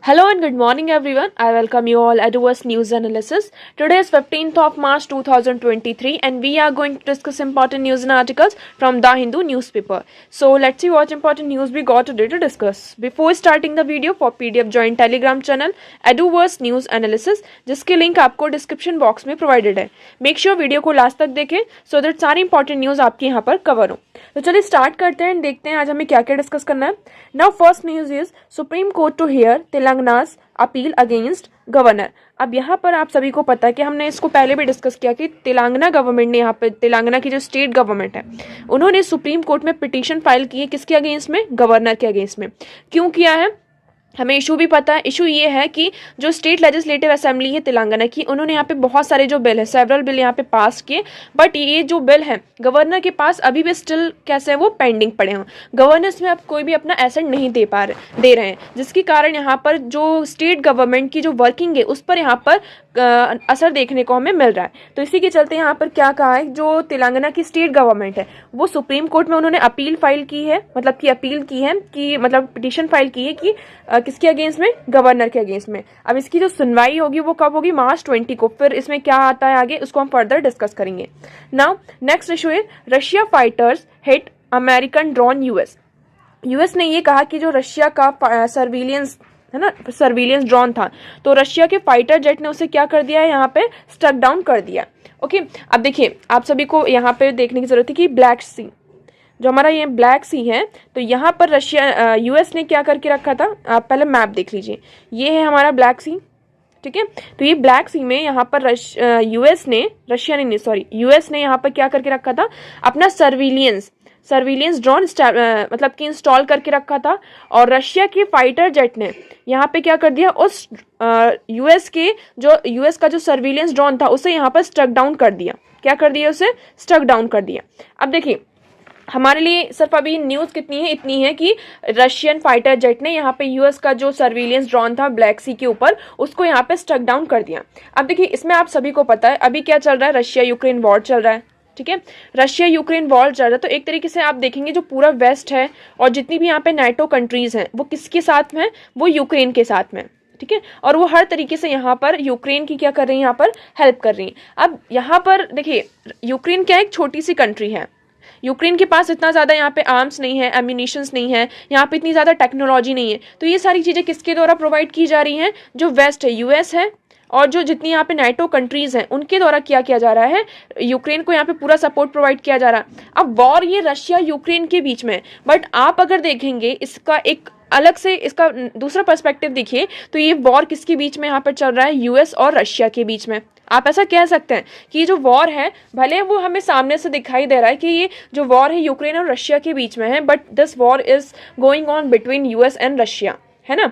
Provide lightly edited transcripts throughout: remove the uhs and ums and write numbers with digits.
Hello and good morning everyone. I welcome you all at Adverse News Analysis. Today is 15th of March 2023 and we are going to discuss important news and articles from The Hindu newspaper. So let's see what important news we got today to discuss. Before starting the video, for PDF join Telegram channel Adverse News Analysis जिसकी link आपको description box में provided है. Make sure video को last तक देखें so that सारी important news आपके यहाँ पर कवर हो. तो चलिए स्टार्ट करते हैं, देखते हैं आज हमें क्या क्या डिस्कस करना है. Now first news is Supreme Court to hear Telangana's appeal against governor. अब यहाँ पर आप सभी को पता है कि हमने इसको पहले भी डिस्कस किया कि तेलंगाना गवर्नमेंट ने यहाँ पे तेलंगाना की जो स्टेट गवर्नमेंट है उन्होंने सुप्रीम कोर्ट में पिटीशन फाइल की है. किसके अगेंस्ट में? गवर्नर के अगेंस्ट में. क्यों किया है हमें इशू भी पता है. इशू ये है कि जो स्टेट लेजिस्लेटिव असेंबली है तेलंगाना की, उन्होंने यहाँ पे बहुत सारे जो बिल है, सेवरल बिल यहाँ पे पास किए, बट ये जो बिल है गवर्नर के पास अभी भी स्टिल कैसे है वो पेंडिंग पड़े हैं. गवर्नर्स में अब कोई भी अपना एसेंट नहीं दे रहे हैं, जिसके कारण यहाँ पर जो स्टेट गवर्नमेंट की जो वर्किंग है उस पर यहाँ पर असर देखने को हमें मिल रहा है. तो इसी के चलते यहाँ पर क्या कहा है, जो तेलंगाना की स्टेट गवर्नमेंट है वो सुप्रीम कोर्ट में उन्होंने अपील फाइल की है, मतलब कि अपील की है कि मतलब पिटीशन फाइल की है कि किसके अगेंस्ट में? गवर्नर के अगेंस्ट में. अब इसकी जो सुनवाई होगी वो कब होगी? मार्च 20 को. फिर इसमें क्या आता है आगे उसको हम फर्दर डिस्कस करेंगे. नाउ नेक्स्ट इशू है Russia fighters hit American drone US ने ये कहा कि जो रशिया का सर्विलियंस है ना, सर्विलियंस ड्रोन था, तो रशिया के फाइटर जेट ने उसे क्या कर दिया है, यहाँ पे स्ट्रक डाउन कर दिया. ओके, अब देखिए आप सभी को यहाँ पे देखने की जरूरत है कि ब्लैक सी, जो हमारा ये ब्लैक सी है, तो यहाँ पर रशिया यूएस ने क्या करके रखा था, आप पहले मैप देख लीजिए. ये है हमारा ब्लैक सी, ठीक है. तो ये ब्लैक सी में यहाँ पर यूएस ने यहाँ पर क्या करके रखा था, अपना सर्विलियंस ड्रोन मतलब कि इंस्टॉल करके रखा था. और रशिया के फाइटर जेट ने यहाँ पे क्या कर दिया, उस यूएस का जो सर्विलियंस ड्रोन था उसे यहाँ पर स्ट्रक डाउन कर दिया. क्या कर दिया? उसे स्ट्रक डाउन कर दिया. अब देखिए हमारे लिए सिर्फ अभी न्यूज कितनी है, इतनी है कि रशियन फाइटर जेट ने यहाँ पे यूएस का जो सर्विलियंस ड्रोन था ब्लैक सी के ऊपर उसको यहाँ पे स्ट्रक डाउन कर दिया. अब देखिए इसमें आप सभी को पता है अभी क्या चल रहा है, रशिया यूक्रेन वॉर चल रहा है. ठीक है, रशिया यूक्रेन वॉर चल रहा है. तो एक तरीके से आप देखेंगे जो पूरा वेस्ट है और जितनी भी यहाँ पे नाटो कंट्रीज हैं वो किसके साथ में? वो यूक्रेन के साथ में. ठीक है, और वो हर तरीके से यहाँ पर यूक्रेन की क्या कर रही है, यहाँ पर हेल्प कर रही है. अब यहाँ पर देखिए यूक्रेन क्या एक छोटी सी कंट्री है, यूक्रेन के पास इतना ज़्यादा यहाँ पे आर्म्स नहीं है, एम्यूनिशंस नहीं है, यहाँ पे इतनी ज़्यादा टेक्नोलॉजी नहीं है. तो ये सारी चीज़ें किसके द्वारा प्रोवाइड की जा रही हैं? जो वेस्ट है, यूएस है, और जो जितनी यहाँ पे नाटो कंट्रीज हैं उनके द्वारा क्या किया जा रहा है, यूक्रेन को यहाँ पे पूरा सपोर्ट प्रोवाइड किया जा रहा है. अब वॉर ये रशिया यूक्रेन के बीच में, बट आप अगर देखेंगे इसका एक अलग से इसका दूसरा पर्सपेक्टिव देखिए तो ये वॉर किसके बीच में यहाँ पर चल रहा है? यूएस और रशिया के बीच में. आप ऐसा कह सकते हैं कि ये जो वॉर है भले वो हमें सामने से दिखाई दे रहा है कि ये जो वॉर है यूक्रेन और रशिया के बीच में है, but this war is going on between US and Russia, है ना.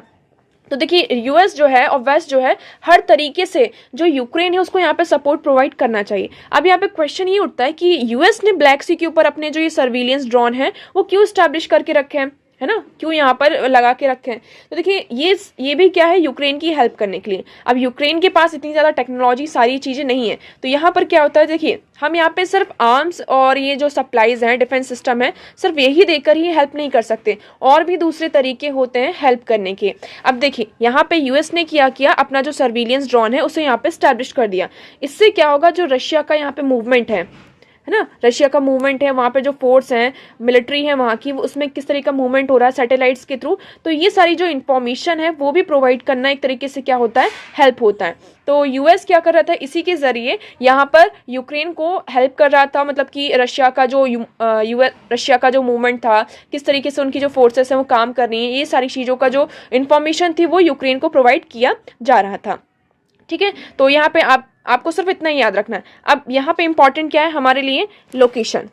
तो देखिए यूएस जो है और वेस्ट जो है हर तरीके से जो यूक्रेन है उसको यहाँ पे सपोर्ट प्रोवाइड करना चाहिए. अब यहाँ पे क्वेश्चन ये उठता है कि यूएस ने ब्लैक सी के ऊपर अपने जो ये सर्विलियंस ड्रोन है वो क्यों स्टैब्लिश करके रखे हैं, है ना, क्यों यहाँ पर लगा के रखे हैं. तो देखिए ये भी क्या है, यूक्रेन की हेल्प करने के लिए. अब यूक्रेन के पास इतनी ज़्यादा टेक्नोलॉजी सारी चीज़ें नहीं है, तो यहाँ पर क्या होता है, देखिए हम यहाँ पे सिर्फ आर्म्स और ये जो सप्लाईज हैं, डिफेंस सिस्टम है, सिर्फ यही देकर ही हेल्प नहीं कर सकते, और भी दूसरे तरीके होते हैं हेल्प करने के. अब देखिए यहाँ पे यूएस ने किया अपना जो सर्विलियंस ड्रोन है उसे यहाँ पे स्टैब्लिश कर दिया. इससे क्या होगा, जो रशिया का यहाँ पे मूवमेंट है ना, रशिया का मूवमेंट है, वहाँ पे जो फोर्स है, मिलिट्री है वहाँ की, उसमें किस तरह का मूवमेंट हो रहा है सैटेलाइट्स के थ्रू, तो ये सारी जो इन्फॉर्मेशन है वो भी प्रोवाइड करना एक तरीके से क्या होता है, हेल्प होता है. तो यूएस क्या कर रहा था, इसी के जरिए यहाँ पर यूक्रेन को हेल्प कर रहा था, मतलब कि रशिया का जो मूवमेंट था, किस तरीके से उनकी जो फोर्सेस हैं वो काम कर रही हैं, ये सारी चीज़ों का जो इन्फॉर्मेशन थी वो यूक्रेन को प्रोवाइड किया जा रहा था. ठीक है, तो यहाँ पे आपको सिर्फ इतना ही याद रखना है. अब यहाँ पे इंपॉर्टेंट क्या है हमारे लिए, लोकेशन.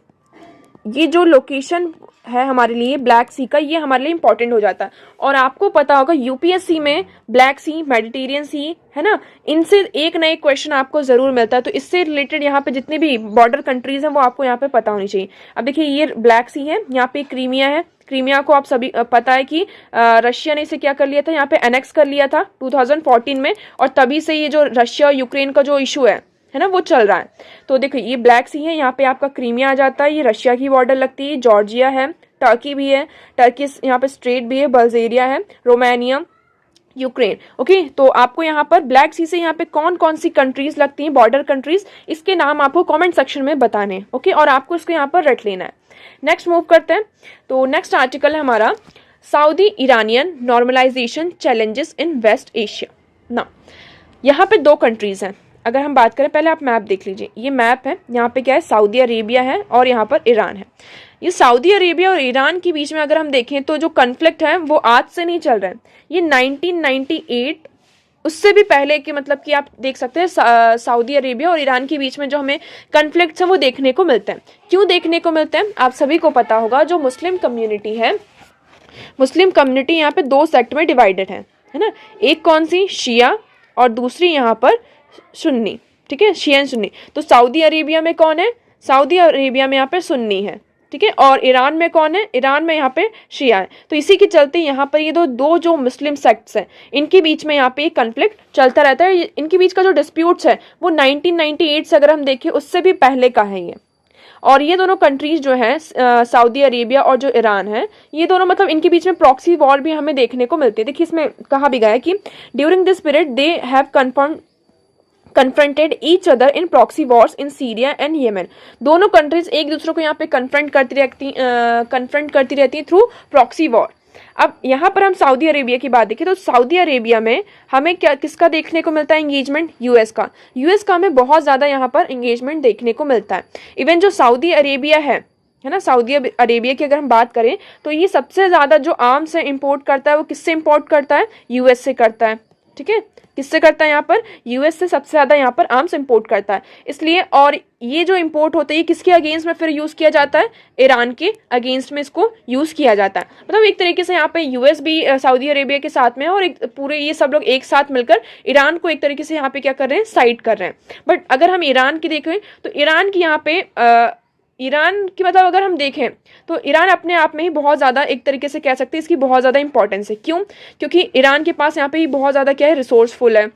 ये जो लोकेशन है हमारे लिए ब्लैक सी का, ये हमारे लिए इंपॉर्टेंट हो जाता है. और आपको पता होगा यूपीएससी में ब्लैक सी, मेडिटेरियन सी, है ना, इनसे एक ना एक क्वेश्चन आपको जरूर मिलता है. तो इससे रिलेटेड यहाँ पे जितने भी बॉर्डर कंट्रीज हैं वो आपको यहाँ पे पता होनी चाहिए. अब देखिए ये ब्लैक सी है, यहाँ पे क्रीमिया है. क्रीमिया को आप सभी पता है कि रशिया ने इसे क्या कर लिया था, यहाँ पे एनेक्स कर लिया था 2014 में, और तभी से ये जो रशिया यूक्रेन का जो इशू है ना, वो चल रहा है. तो देखो ये ब्लैक सी है, यहाँ पे आपका क्रीमिया आ जाता है, ये रशिया की बॉर्डर लगती है, जॉर्जिया है, टर्की भी है, टर्की यहाँ पे स्ट्रेट भी है, बल्गेरिया है, रोमानिया, यूक्रेन। ओके, तो आपको यहाँ पर ब्लैक सी से यहाँ पे कौन कौन सी कंट्रीज लगती हैं, बॉर्डर कंट्रीज, इसके नाम आपको कमेंट सेक्शन में बताने हैं। ओके, और आपको इसको यहाँ पर रट लेना है। नेक्स्ट मूव करते हैं। तो नेक्स्ट आर्टिकल है हमारा Saudi Iranian normalisation challenges in West Asia. ना, यहाँ पे दो कंट्रीज हैं। अगर हम बात करें, पहले आप मैप देख लीजिए, ये मैप है, यहाँ पे क्या है, सऊदी अरेबिया है और यहाँ पर ईरान है। ये सऊदी अरेबिया और ईरान के बीच में अगर हम देखें तो जो कन्फ्लिक्ट है वो आज से नहीं चल रहा है, ये 1998 उससे भी पहले के, मतलब कि आप देख सकते हैं सऊदी अरेबिया और ईरान के बीच में जो हमें कन्फ्लिक्ट्स हैं वो देखने को मिलते हैं। क्यों देखने को मिलते हैं, आप सभी को पता होगा, जो मुस्लिम कम्युनिटी है, मुस्लिम कम्युनिटी यहाँ पे दो सेक्ट में डिवाइडेड है ना। एक कौन सी, शिया, और दूसरी यहाँ पर सुन्नी। ठीक है, शिया सुन्नी। तो सऊदी अरेबिया में कौन है, सऊदी अरेबिया में यहाँ पे सुन्नी है। ठीक है, और ईरान में कौन है, ईरान में यहाँ पे शिया है। तो इसी के चलते यहाँ पर ये दो जो मुस्लिम सेक्ट्स हैं, इनके बीच में यहाँ पे एक कन्फ्लिक्ट चलता रहता है। इनके बीच का जो डिस्प्यूट्स है वो 1998 से अगर हम देखें उससे भी पहले का है ये। और ये दोनों कंट्रीज जो है, सऊदी अरेबिया और जो ईरान है, ये दोनों मतलब इनके बीच में प्रॉक्सी वॉर भी हमें देखने को मिलती है। देखिए इसमें कहा भी गया है कि during this period they have confronted each other in proxy Wars in Syria and Yemen. दोनों कंट्रीज एक दूसरे को यहाँ पे कन्फ्रंट करती रहती थ्रू प्रॉक्सी वॉर। अब यहाँ पर हम सऊदी अरेबिया की बात देखें तो सऊदी अरेबिया में हमें क्या किसका देखने को मिलता है एंगेजमेंट, यूएस का हमें बहुत ज़्यादा यहाँ पर एंगेजमेंट देखने को मिलता है। इवन जो सऊदी अरेबिया है ना, सऊदी अरेबिया की अगर हम बात करें तो ये सबसे ज़्यादा जो आर्म्स है इंपोर्ट करता है वो किससे इंपोर्ट करता है, यूएस से करता है। ठीक है, किससे करता है यहाँ पर, यूएस से सबसे ज़्यादा यहाँ पर आर्म्स इंपोर्ट करता है। इसलिए, और ये जो इंपोर्ट होते हैं किसके अगेंस्ट में फिर यूज़ किया जाता है, ईरान के अगेंस्ट में इसको यूज़ किया जाता है। मतलब एक तरीके से यहाँ पे यूएस भी सऊदी अरेबिया के साथ में है और एक पूरे ये सब लोग एक साथ मिलकर ईरान को एक तरीके से यहाँ पे क्या कर रहे हैं, साइड कर रहे हैं। बट अगर हम ईरान की देखें तो ईरान की यहाँ पे ईरान की मतलब अगर हम देखें तो ईरान अपने आप में ही बहुत ज़्यादा एक तरीके से कह सकते हैं इसकी बहुत ज़्यादा इंपॉर्टेंस है। क्यों, क्योंकि ईरान के पास यहाँ पे ही बहुत ज़्यादा क्या है, रिसोर्सफुल है।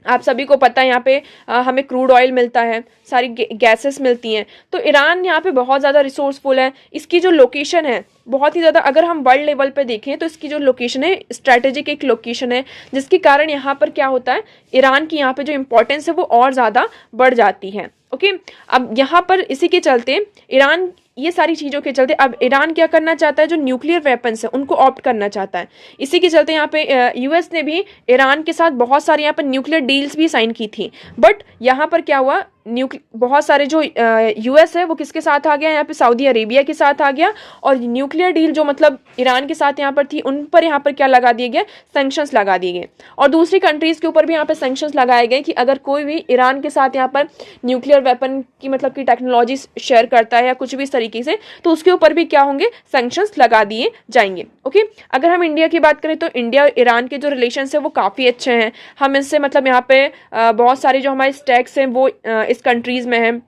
आप सभी को पता है यहाँ पे हमें क्रूड ऑयल मिलता है, सारी गैसेस मिलती हैं। तो ईरान यहाँ पे बहुत ज़्यादा रिसोर्सफुल है। इसकी जो लोकेशन है बहुत ही ज़्यादा, अगर हम वर्ल्ड लेवल पे देखें तो इसकी जो लोकेशन है स्ट्रैटेजिक एक लोकेशन है, जिसके कारण यहाँ पर क्या होता है, ईरान की यहाँ पे जो इम्पोर्टेंस है वो और ज़्यादा बढ़ जाती है। ओके, अब यहाँ पर इसी के चलते ईरान, ये सारी चीज़ों के चलते अब ईरान क्या करना चाहता है, जो न्यूक्लियर वेपन्स है उनको ऑप्ट करना चाहता है। इसी के चलते यहाँ पे यूएस ने भी ईरान के साथ बहुत सारी यहाँ पर न्यूक्लियर डील्स भी साइन की थी। बट यहाँ पर क्या हुआ, बहुत सारे जो यूएस है वो किसके साथ आ गया, यहाँ पे सऊदी अरेबिया के साथ आ गया। और न्यूक्लियर डील जो मतलब ईरान के साथ यहाँ पर थी उन पर यहाँ पर क्या लगा दिए गए, सैंक्शंस लगा दिए गए। और दूसरी कंट्रीज़ के ऊपर भी यहाँ पे सैंक्शंस लगाए गए कि अगर कोई भी ईरान के साथ यहाँ पर न्यूक्लियर वेपन की मतलब की टेक्नोलॉजी शेयर करता है या कुछ भी इस तरीके से, तो उसके ऊपर भी क्या होंगे, सैंक्शंस लगा दिए जाएंगे। ओके, अगर हम इंडिया की बात करें तो इंडिया और ईरान के जो रिलेशन है वो काफ़ी अच्छे हैं। हम इससे मतलब यहाँ पे बहुत सारे जो हमारे स्टैक्स हैं वो इस कंट्रीज़ में हैं।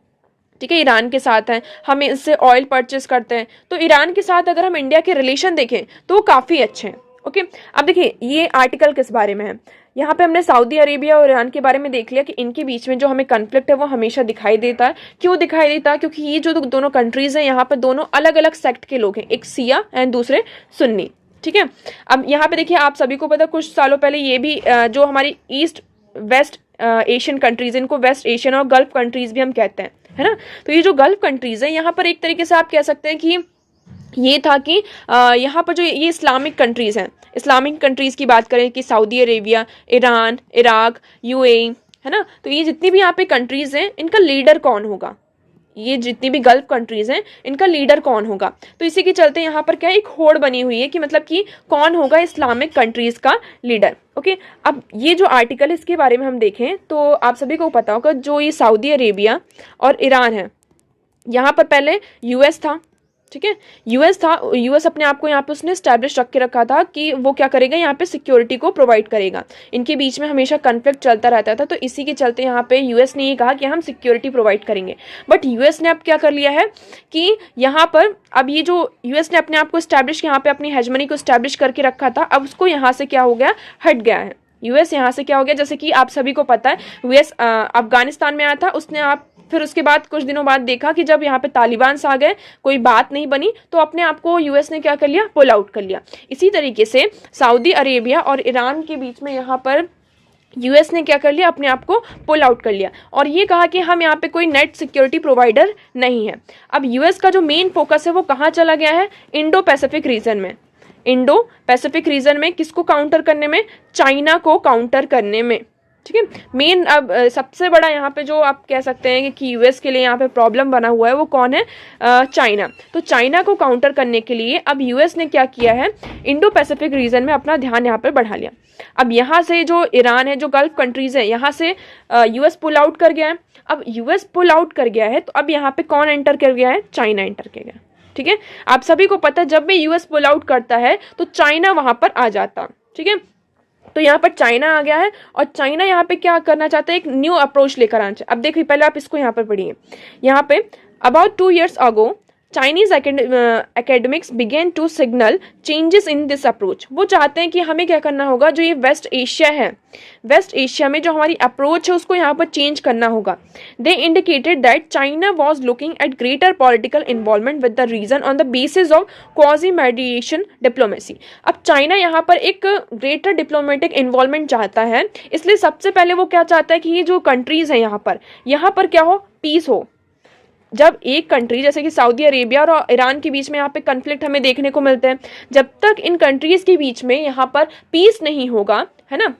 ठीक है, ईरान के साथ हैं, हम इससे ऑयल परचेस करते हैं। तो ईरान के साथ अगर हम इंडिया के रिलेशन देखें तो वो काफ़ी अच्छे हैं। ओके, अब देखिए ये आर्टिकल किस बारे में है, यहाँ पे हमने सऊदी अरेबिया और ईरान के बारे में देख लिया कि इनके बीच में जो हमें कन्फ्लिक्ट है वो हमेशा दिखाई देता है। क्यों दिखाई देता है, क्योंकि ये जो दोनों कंट्रीज़ हैं यहाँ पर दोनों अलग अलग सेक्ट के लोग हैं, एक शिया एंड दूसरे सुन्नी। ठीक है, अब यहाँ पे देखिए आप सभी को पता कुछ सालों पहले ये भी जो हमारी ईस्ट वेस्ट एशियन कंट्रीज, इनको वेस्ट एशियन और गल्फ कंट्रीज भी हम कहते हैं, है ना। तो ये जो गल्फ कंट्रीज है यहाँ पर एक तरीके से आप कह सकते हैं कि ये था कि यहाँ पर जो ये इस्लामिक कंट्रीज़ हैं, इस्लामिक कंट्रीज़ की बात करें कि Saudi Arabia, Iran, Iraq, UAE, है ना। तो ये जितनी भी यहाँ पे कंट्रीज़ हैं इनका लीडर कौन होगा, ये जितनी भी गल्फ कंट्रीज हैं इनका लीडर कौन होगा। तो इसी के चलते यहाँ पर क्या एक होड़ बनी हुई है कि मतलब कि कौन होगा इस्लामिक कंट्रीज का लीडर। ओके, अब ये जो आर्टिकल है इसके बारे में हम देखें तो आप सभी को पता होगा जो ये सऊदी अरेबिया और ईरान है, यहाँ पर पहले यूएस था। ठीक है, यूएस अपने आप को यहाँ पे उसने स्टैब्लिश रख के रखा था कि वो क्या करेगा, यहाँ पे सिक्योरिटी को प्रोवाइड करेगा। इनके बीच में हमेशा कन्फ्लिक्ट चलता रहता था, तो इसी के चलते यहाँ पे यूएस ने ये कहा कि हम सिक्योरिटी प्रोवाइड करेंगे। बट यूएस ने अब क्या कर लिया है कि यहाँ पर अब ये जो यूएस ने अपने आप को स्टैब्लिश, यहाँ पे अपनी हेजमनी को स्टैब्लिश करके रखा था, अब उसको यहाँ से क्या हो गया, हट गया है। यूएस यहाँ से क्या हो गया, जैसे कि आप सभी को पता है यूएस अफगानिस्तान में आया था, उसने आप फिर उसके बाद कुछ दिनों बाद देखा कि जब यहाँ पे तालिबान आ गए, कोई बात नहीं बनी, तो अपने आप को यूएस ने क्या कर लिया, पुल आउट कर लिया। इसी तरीके से सऊदी अरेबिया और ईरान के बीच में यहाँ पर यूएस ने क्या कर लिया, अपने आप को पुल आउट कर लिया और ये कहा कि हम यहाँ पे कोई नेट सिक्योरिटी प्रोवाइडर नहीं है। अब यूएस का जो मेन फोकस है वो कहाँ चला गया है, इंडो पैसिफिक रीजन में। इंडो पैसिफिक रीजन में किसको काउंटर करने में, चाइना को काउंटर करने में, ठीक है। मेन अब सबसे बड़ा यहाँ पे जो आप कह सकते हैं कि यूएस के लिए यहाँ पे प्रॉब्लम बना हुआ है वो कौन है, चाइना। तो चाइना को काउंटर करने के लिए अब यूएस ने क्या किया है, इंडो पैसिफिक रीजन में अपना ध्यान यहाँ पे बढ़ा लिया। अब यहाँ से जो ईरान है, जो गल्फ कंट्रीज है, यहाँ से यूएस पुल आउट कर गया है। अब यूएस पुल आउट कर गया है तो अब यहाँ पे कौन एंटर कर गया है, चाइना एंटर कर गया, ठीक है। आप सभी को पता है जब भी यूएस पुल आउट करता है तो चाइना वहां पर आ जाता, ठीक है। तो यहाँ पर चाइना आ गया है और चाइना यहाँ पे क्या करना चाहता है, एक न्यू अप्रोच लेकर आना चाहिए। अब देखिए पहले आप इसको यहाँ पर पढ़िए, यहाँ पे about 2 years ago Chinese academics begin to signal changes in this approach. वो चाहते हैं कि हमें क्या करना होगा, जो ये वेस्ट एशिया है, वेस्ट एशिया में जो हमारी अप्रोच है उसको यहाँ पर चेंज करना होगा। They indicated that China was looking at greater political involvement with the region on the basis of quasi mediation diplomacy. अब चाइना यहाँ पर एक ग्रेटर डिप्लोमेटिक इन्वॉल्वमेंट चाहता है, इसलिए सबसे पहले वो क्या चाहता है कि ये जो कंट्रीज हैं यहाँ पर क्या हो, पीस हो। जब एक कंट्री जैसे कि सऊदी अरेबिया और ईरान के बीच में यहाँ पे कन्फ्लिक्ट हमें देखने को मिलते हैं, जब तक इन कंट्रीज के बीच में यहाँ पर पीस नहीं होगा, है ना,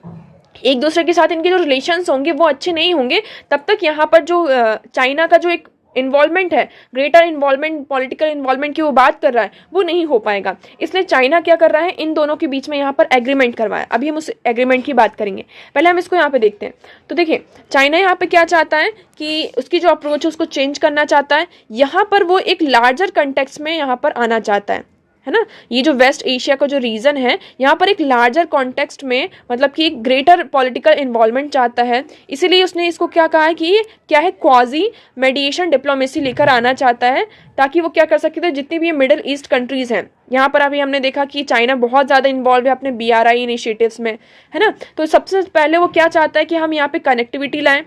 एक दूसरे के साथ इनके जो रिलेशंस होंगे वो अच्छे नहीं होंगे, तब तक यहाँ पर जो चाइना का जो एक इन्वॉल्वमेंट है, ग्रेटर इन्वॉल्वमेंट, पॉलिटिकल इन्वॉल्वमेंट की वो बात कर रहा है, वो नहीं हो पाएगा। इसलिए चाइना क्या कर रहा है, इन दोनों के बीच में यहाँ पर एग्रीमेंट करवाया। अभी हम उस एग्रीमेंट की बात करेंगे, पहले हम इसको यहाँ पे देखते हैं। तो देखिए चाइना यहाँ पे क्या चाहता है कि उसकी जो अप्रोच है उसको चेंज करना चाहता है। यहाँ पर वो एक लार्जर कंटेक्स्ट में यहाँ पर आना चाहता है ना। ये जो वेस्ट एशिया का जो रीजन है यहाँ पर एक लार्जर कॉन्टेक्स्ट में, मतलब कि एक ग्रेटर पॉलिटिकल इन्वॉल्वमेंट चाहता है, इसीलिए उसने इसको क्या कहा है कि ये क्या है, क्वाजी मेडिएशन डिप्लोमेसी लेकर आना चाहता है, ताकि वो क्या कर सकते थे, जितनी भी ये मिडिल ईस्ट कंट्रीज हैं, यहाँ पर अभी हमने देखा कि चाइना बहुत ज़्यादा इन्वॉल्व है अपने BRI इनिशिएटिव्स में, है ना। तो सबसे पहले वो क्या चाहता है कि हम यहाँ पे कनेक्टिविटी लाएं,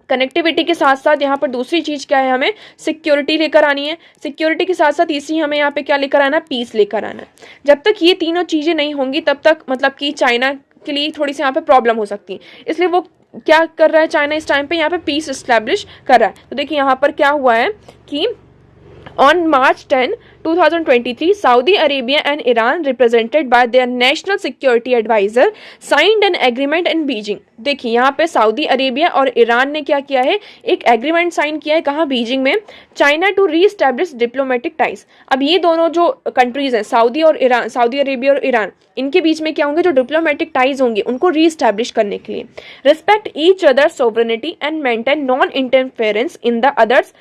कनेक्टिविटी के साथ साथ यहाँ पर दूसरी चीज़ क्या है, हमें सिक्योरिटी लेकर आनी है, सिक्योरिटी के साथ साथ तीसरी हमें यहाँ पे क्या लेकर आना है, पीस लेकर आना है। जब तक ये तीनों चीज़ें नहीं होंगी तब तक मतलब कि चाइना के लिए थोड़ी सी यहाँ पे प्रॉब्लम हो सकती है। इसलिए वो क्या कर रहा है, चाइना इस टाइम पे यहाँ पे पीस इस्टेब्लिश कर रहा है। तो देखिए यहाँ पर क्या हुआ है कि On March 10, 2023, Saudi Arabia and Iran, represented by their national security advisor, signed an agreement in Beijing. देखिए यहाँ पे सऊदी अरेबिया और ईरान ने क्या किया है, एक एग्रीमेंट साइन किया है, कहाँ, बीजिंग में, China to reestablish diplomatic ties. अब ये दोनों जो कंट्रीज हैं, सऊदी और ईरान, सऊदी अरेबिया और ईरान, इनके बीच में क्या होंगे, जो डिप्लोमेटिक टाइज होंगे उनको रीस्टैब्लिश करने के लिए, respect each other sovereignty and maintain non interference in the others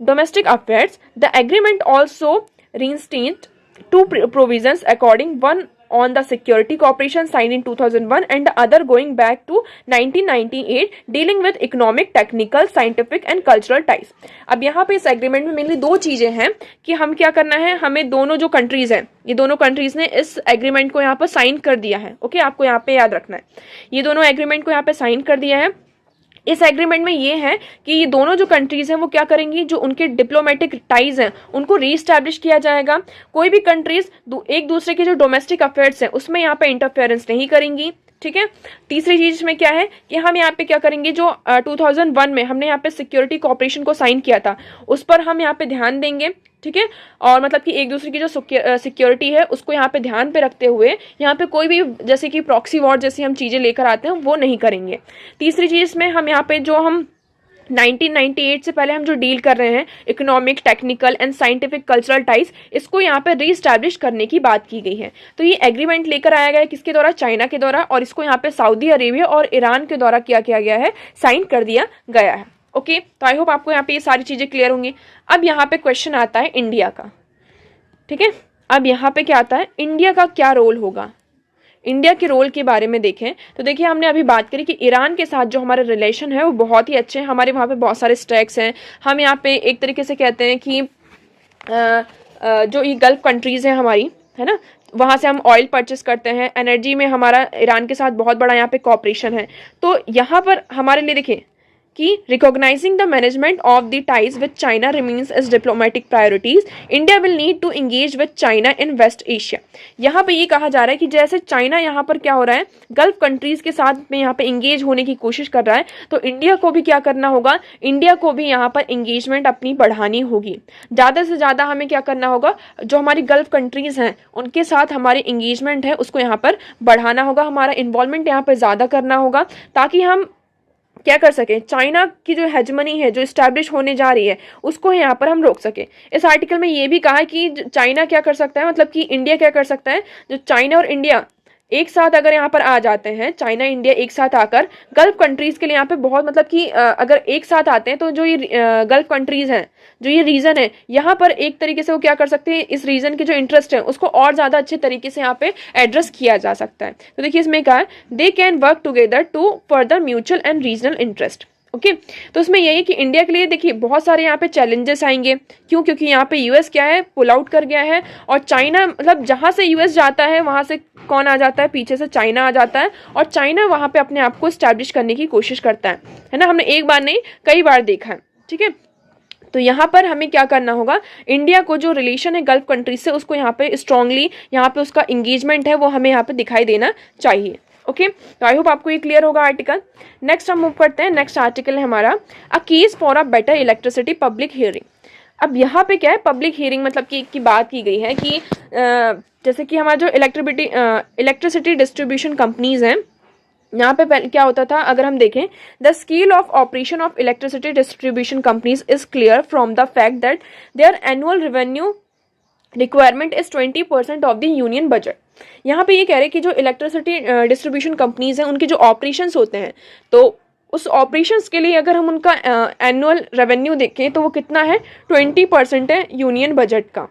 domestic affairs. The agreement also reinstated two provisions according one on the security cooperation signed in 2001 and the other going back to 1998 dealing with economic, technical, scientific and cultural ties. अब यहाँ पे इस agreement में mainly दो चीजें हैं कि हम क्या करना है, हमें दोनों जो कंट्रीज हैं, ये दोनों कंट्रीज ने इस एग्रीमेंट को यहाँ पर साइन कर दिया है। ओके, आपको यहाँ पे याद रखना है, ये दोनों एग्रीमेंट को यहाँ पे साइन कर दिया है। इस एग्रीमेंट में ये है कि ये दोनों जो कंट्रीज हैं वो क्या करेंगी, जो उनके डिप्लोमेटिक टाइज हैं उनको रीस्टैब्लिश किया जाएगा। कोई भी कंट्रीज एक दूसरे के जो डोमेस्टिक अफेयर्स हैं उसमें यहाँ पे इंटरफेरेंस नहीं करेंगी, ठीक है। तीसरी चीज में क्या है कि हम यहाँ पे क्या करेंगे, जो 2001 में हमने यहाँ पे सिक्योरिटी कोऑपरेशन को साइन किया था उस पर हम यहाँ पे ध्यान देंगे, ठीक है। और मतलब कि एक दूसरे की जो सिक्योरिटी है उसको यहाँ पे ध्यान पे रखते हुए यहाँ पे कोई भी जैसे कि प्रॉक्सी वॉर जैसी हम चीज़ें लेकर आते हैं वो नहीं करेंगे। तीसरी चीज़ में हम यहाँ पे जो हम 1998 से पहले हम जो डील कर रहे हैं, economic, technical and scientific cultural ties, इसको यहाँ पे रीस्टैब्लिश करने की बात की गई है। तो ये एग्रीमेंट लेकर आया गया है किसके द्वारा, चाइना के द्वारा, और इसको यहाँ पे सऊदी अरेबिया और ईरान के द्वारा क्या किया गया है, साइन कर दिया गया है। ओके, तो आई होप आपको यहाँ पे ये सारी चीज़ें क्लियर होंगी। अब यहाँ पे क्वेश्चन आता है इंडिया का, ठीक है। अब यहाँ पे क्या आता है, इंडिया का क्या रोल होगा, इंडिया के रोल के बारे में देखें तो देखिए हमने अभी बात करी कि ईरान के साथ जो हमारे रिलेशन है वो बहुत ही अच्छे हैं, हमारे वहाँ पे बहुत सारे स्टैक्स हैं। हम यहाँ पे एक तरीके से कहते हैं कि जो ये गल्फ कंट्रीज़ हैं हमारी, है ना, वहाँ से हम ऑयल परचेस करते हैं, एनर्जी में हमारा ईरान के साथ बहुत बड़ा यहाँ पे कॉपरेशन है। तो यहाँ पर हमारे लिए देखिए कि recognising the management of the ties with China remains as diplomatic priorities, India will need to engage with China in West Asia. यहाँ पे ये कहा जा रहा है कि जैसे चाइना यहाँ पर क्या हो रहा है, गल्फ कंट्रीज के साथ में यहाँ पे एंगेज होने की कोशिश कर रहा है, तो इंडिया को भी क्या करना होगा, इंडिया को भी यहाँ पर एंगेजमेंट अपनी बढ़ानी होगी। ज़्यादा से ज़्यादा हमें क्या करना होगा, जो हमारी गल्फ कंट्रीज हैं उनके साथ हमारी एंगेजमेंट है उसको यहाँ पर बढ़ाना होगा, हमारा इन्वॉल्वमेंट यहाँ पर ज़्यादा करना होगा, ताकि हम क्या कर सके, चाइना की जो हेजमनी है जो इस्टेब्लिश होने जा रही है उसको यहाँ पर हम रोक सके। इस आर्टिकल में ये भी कहा है कि चाइना क्या कर सकता है, मतलब कि इंडिया क्या कर सकता है, जो चाइना और इंडिया एक साथ अगर यहाँ पर आ जाते हैं, चाइना इंडिया एक साथ आकर गल्फ कंट्रीज के लिए यहाँ पे बहुत, मतलब कि अगर एक साथ आते हैं तो जो ये गल्फ कंट्रीज हैं, जो ये रीजन है, यहाँ पर एक तरीके से वो क्या कर सकते हैं, इस रीजन के जो इंटरेस्ट है उसको और ज़्यादा अच्छे तरीके से यहाँ पे एड्रेस किया जा सकता है। तो देखिए इसमें कहा है they can work together to further mutual and regional interest. Okay तो इसमें यही है कि इंडिया के लिए देखिए बहुत सारे यहाँ पे चैलेंजेस आएंगे, क्यों, क्योंकि यहाँ पे यूएस क्या है, पुल आउट कर गया है, और चाइना, मतलब जहाँ से यूएस जाता है वहाँ से कौन आ जाता है, पीछे से चाइना आ जाता है, और चाइना वहाँ पे अपने आप को इस्टेब्लिश करने की कोशिश करता है ना, हमने एक बार नहीं कई बार देखा है। ठीक है, तो यहाँ पर हमें क्या करना होगा, इंडिया को जो रिलेशन है गल्फ कंट्रीज से उसको यहाँ पे स्ट्रांगली, यहाँ पे उसका इंगेजमेंट है वो हमें यहाँ पे दिखाई देना चाहिए। ओके तो आई होप आपको ये क्लियर होगा आर्टिकल। नेक्स्ट हम मूव करते हैं, नेक्स्ट आर्टिकल है हमारा a case for a better electricity public hearing. अब यहाँ पे क्या है, पब्लिक हियरिंग मतलब की बात की गई है कि जैसे कि हमारा जो इलेक्ट्रिसिटी डिस्ट्रीब्यूशन कंपनीज हैं, यहाँ पे पहले क्या होता था, अगर हम देखें, the scale of operation of electricity distribution companies is clear from the fact that there annual revenue requirement is 20% of the union budget. यहाँ पे ये कह रहे हैं कि जो इलेक्ट्रिसिटी डिस्ट्रीब्यूशन कंपनीज हैं उनके जो ऑपरेशंस होते हैं, तो उस ऑपरेशंस के लिए अगर हम उनका एनुअल रेवेन्यू देखें तो वो कितना है, 20% है यूनियन बजट का।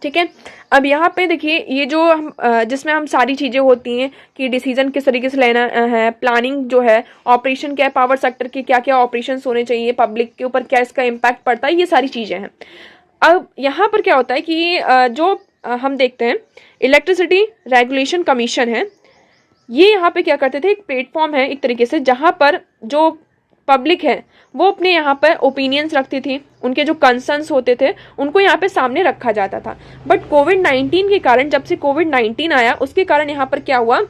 ठीक है, अब यहाँ पे देखिए ये जो हम जिसमें हम सारी चीज़ें होती हैं कि डिसीजन किस तरीके से लेना है, प्लानिंग जो है, ऑपरेशन क्या है, पावर सेक्टर के क्या क्या ऑपरेशंस होने चाहिए, पब्लिक के ऊपर क्या इसका इम्पैक्ट पड़ता है, ये सारी चीज़ें हैं। अब यहाँ पर क्या होता है कि जो हम देखते हैं इलेक्ट्रिसिटी रेगुलेशन कमीशन है, ये यहाँ पे क्या करते थे, एक प्लेटफॉर्म है एक तरीके से जहाँ पर जो पब्लिक है वो अपने यहाँ पर ओपिनियंस रखती थी, उनके जो कंसर्न्स होते थे उनको यहाँ पे सामने रखा जाता था। बट कोविड-19 के कारण, जब से कोविड-19 आया उसके कारण यहाँ पर क्या हुआ,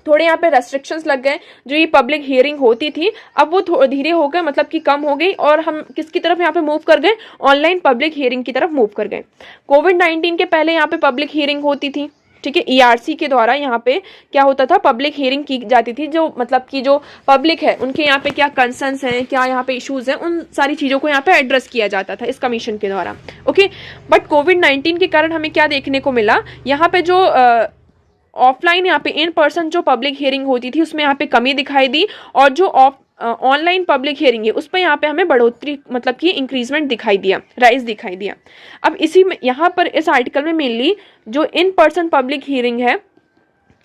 थोड़े यहाँ पे रेस्ट्रिक्शंस लग गए, जो ये पब्लिक हियरिंग होती थी अब वो धीरे हो गए, मतलब कि कम हो गई, और हम किसकी तरफ यहाँ पे मूव कर गए, ऑनलाइन पब्लिक हियरिंग की तरफ मूव कर गए। कोविड-19 के पहले यहाँ पे पब्लिक हियरिंग होती थी, ठीक है, ईआरसी के द्वारा यहाँ पे क्या होता था, पब्लिक हियरिंग की जाती थी, जो मतलब कि जो पब्लिक है उनके यहाँ पे क्या कंसर्न्स हैं, क्या यहाँ पे इश्यूज हैं, उन सारी चीज़ों को यहाँ पे एड्रेस किया जाता था इस कमीशन के द्वारा। ओके, बट कोविड-19 के कारण हमें क्या देखने को मिला, यहाँ पे जो ऑफलाइन यहाँ पे इन पर्सन जो पब्लिक हियरिंग होती थी उसमें यहाँ पे कमी दिखाई दी, और जो ऑनलाइन पब्लिक हियरिंग है उस पर यहाँ पे हमें बढ़ोतरी, मतलब कि इंक्रीजमेंट दिखाई दिया, राइज दिखाई दिया। अब इसी में यहाँ पर इस आर्टिकल में मेनली जो इन पर्सन पब्लिक हियरिंग है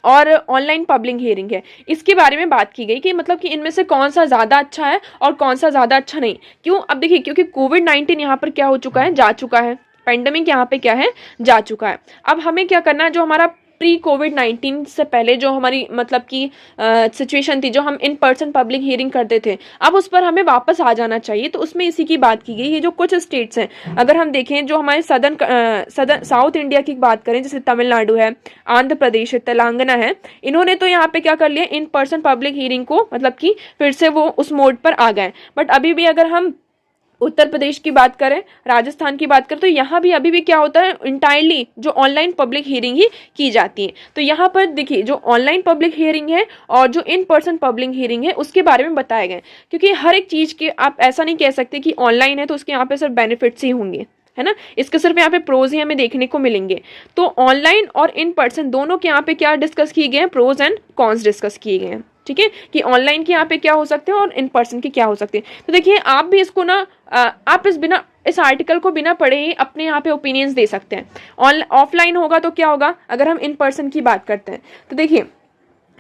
और ऑनलाइन पब्लिक हियरिंग है इसके बारे में बात की गई कि मतलब कि इनमें से कौन सा ज़्यादा अच्छा है और कौन सा ज़्यादा अच्छा नहीं। क्यों, अब देखिए क्योंकि कोविड-19 यहाँ पर क्या हो चुका है, जा चुका है, पेंडेमिक यहाँ पे क्या है, जा चुका है। अब हमें क्या करना है, जो हमारा प्री कोविड-19 से पहले जो हमारी मतलब की सिचुएशन थी, जो हम इन पर्सन पब्लिक हियरिंग करते थे, अब उस पर हमें वापस आ जाना चाहिए। तो उसमें इसी की बात की गई। ये जो कुछ स्टेट्स हैं, अगर हम देखें जो हमारे सदर्न साउथ इंडिया की बात करें, जैसे तमिलनाडु है, आंध्र प्रदेश है, तेलंगाना है, इन्होंने तो यहाँ पे क्या कर लिया, इन पर्सन पब्लिक हियरिंग को मतलब कि फिर से वो उस मोड पर आ गए। बट अभी भी अगर हम उत्तर प्रदेश की बात करें, राजस्थान की बात करें, तो यहाँ भी अभी भी क्या होता है, इंटायरली जो ऑनलाइन पब्लिक हियरिंग ही की जाती है। तो यहाँ पर देखिए जो ऑनलाइन पब्लिक हियरिंग है और जो इन पर्सन पब्लिक हियरिंग है उसके बारे में बताया गया, क्योंकि हर एक चीज़ के आप ऐसा नहीं कह सकते कि ऑनलाइन है तो उसके यहाँ पे सिर्फ बेनिफिट्स ही होंगे, है ना, इसके सिर्फ यहाँ पे प्रोज ही हमें देखने को मिलेंगे। तो ऑनलाइन और इन पर्सन दोनों के यहाँ पे क्या डिस्कस किए गए हैं, प्रोज एंड कॉन्स डिस्कस किए गए हैं। ठीक है, कि ऑनलाइन के यहाँ पे क्या हो सकते हैं और इन पर्सन के क्या हो सकते हैं। तो देखिए आप भी इसको ना आप इस आर्टिकल को बिना पढ़े ही अपने यहाँ पे ओपिनियंस दे सकते हैं। ऑफलाइन होगा तो क्या होगा, अगर हम इन पर्सन की बात करते हैं तो देखिए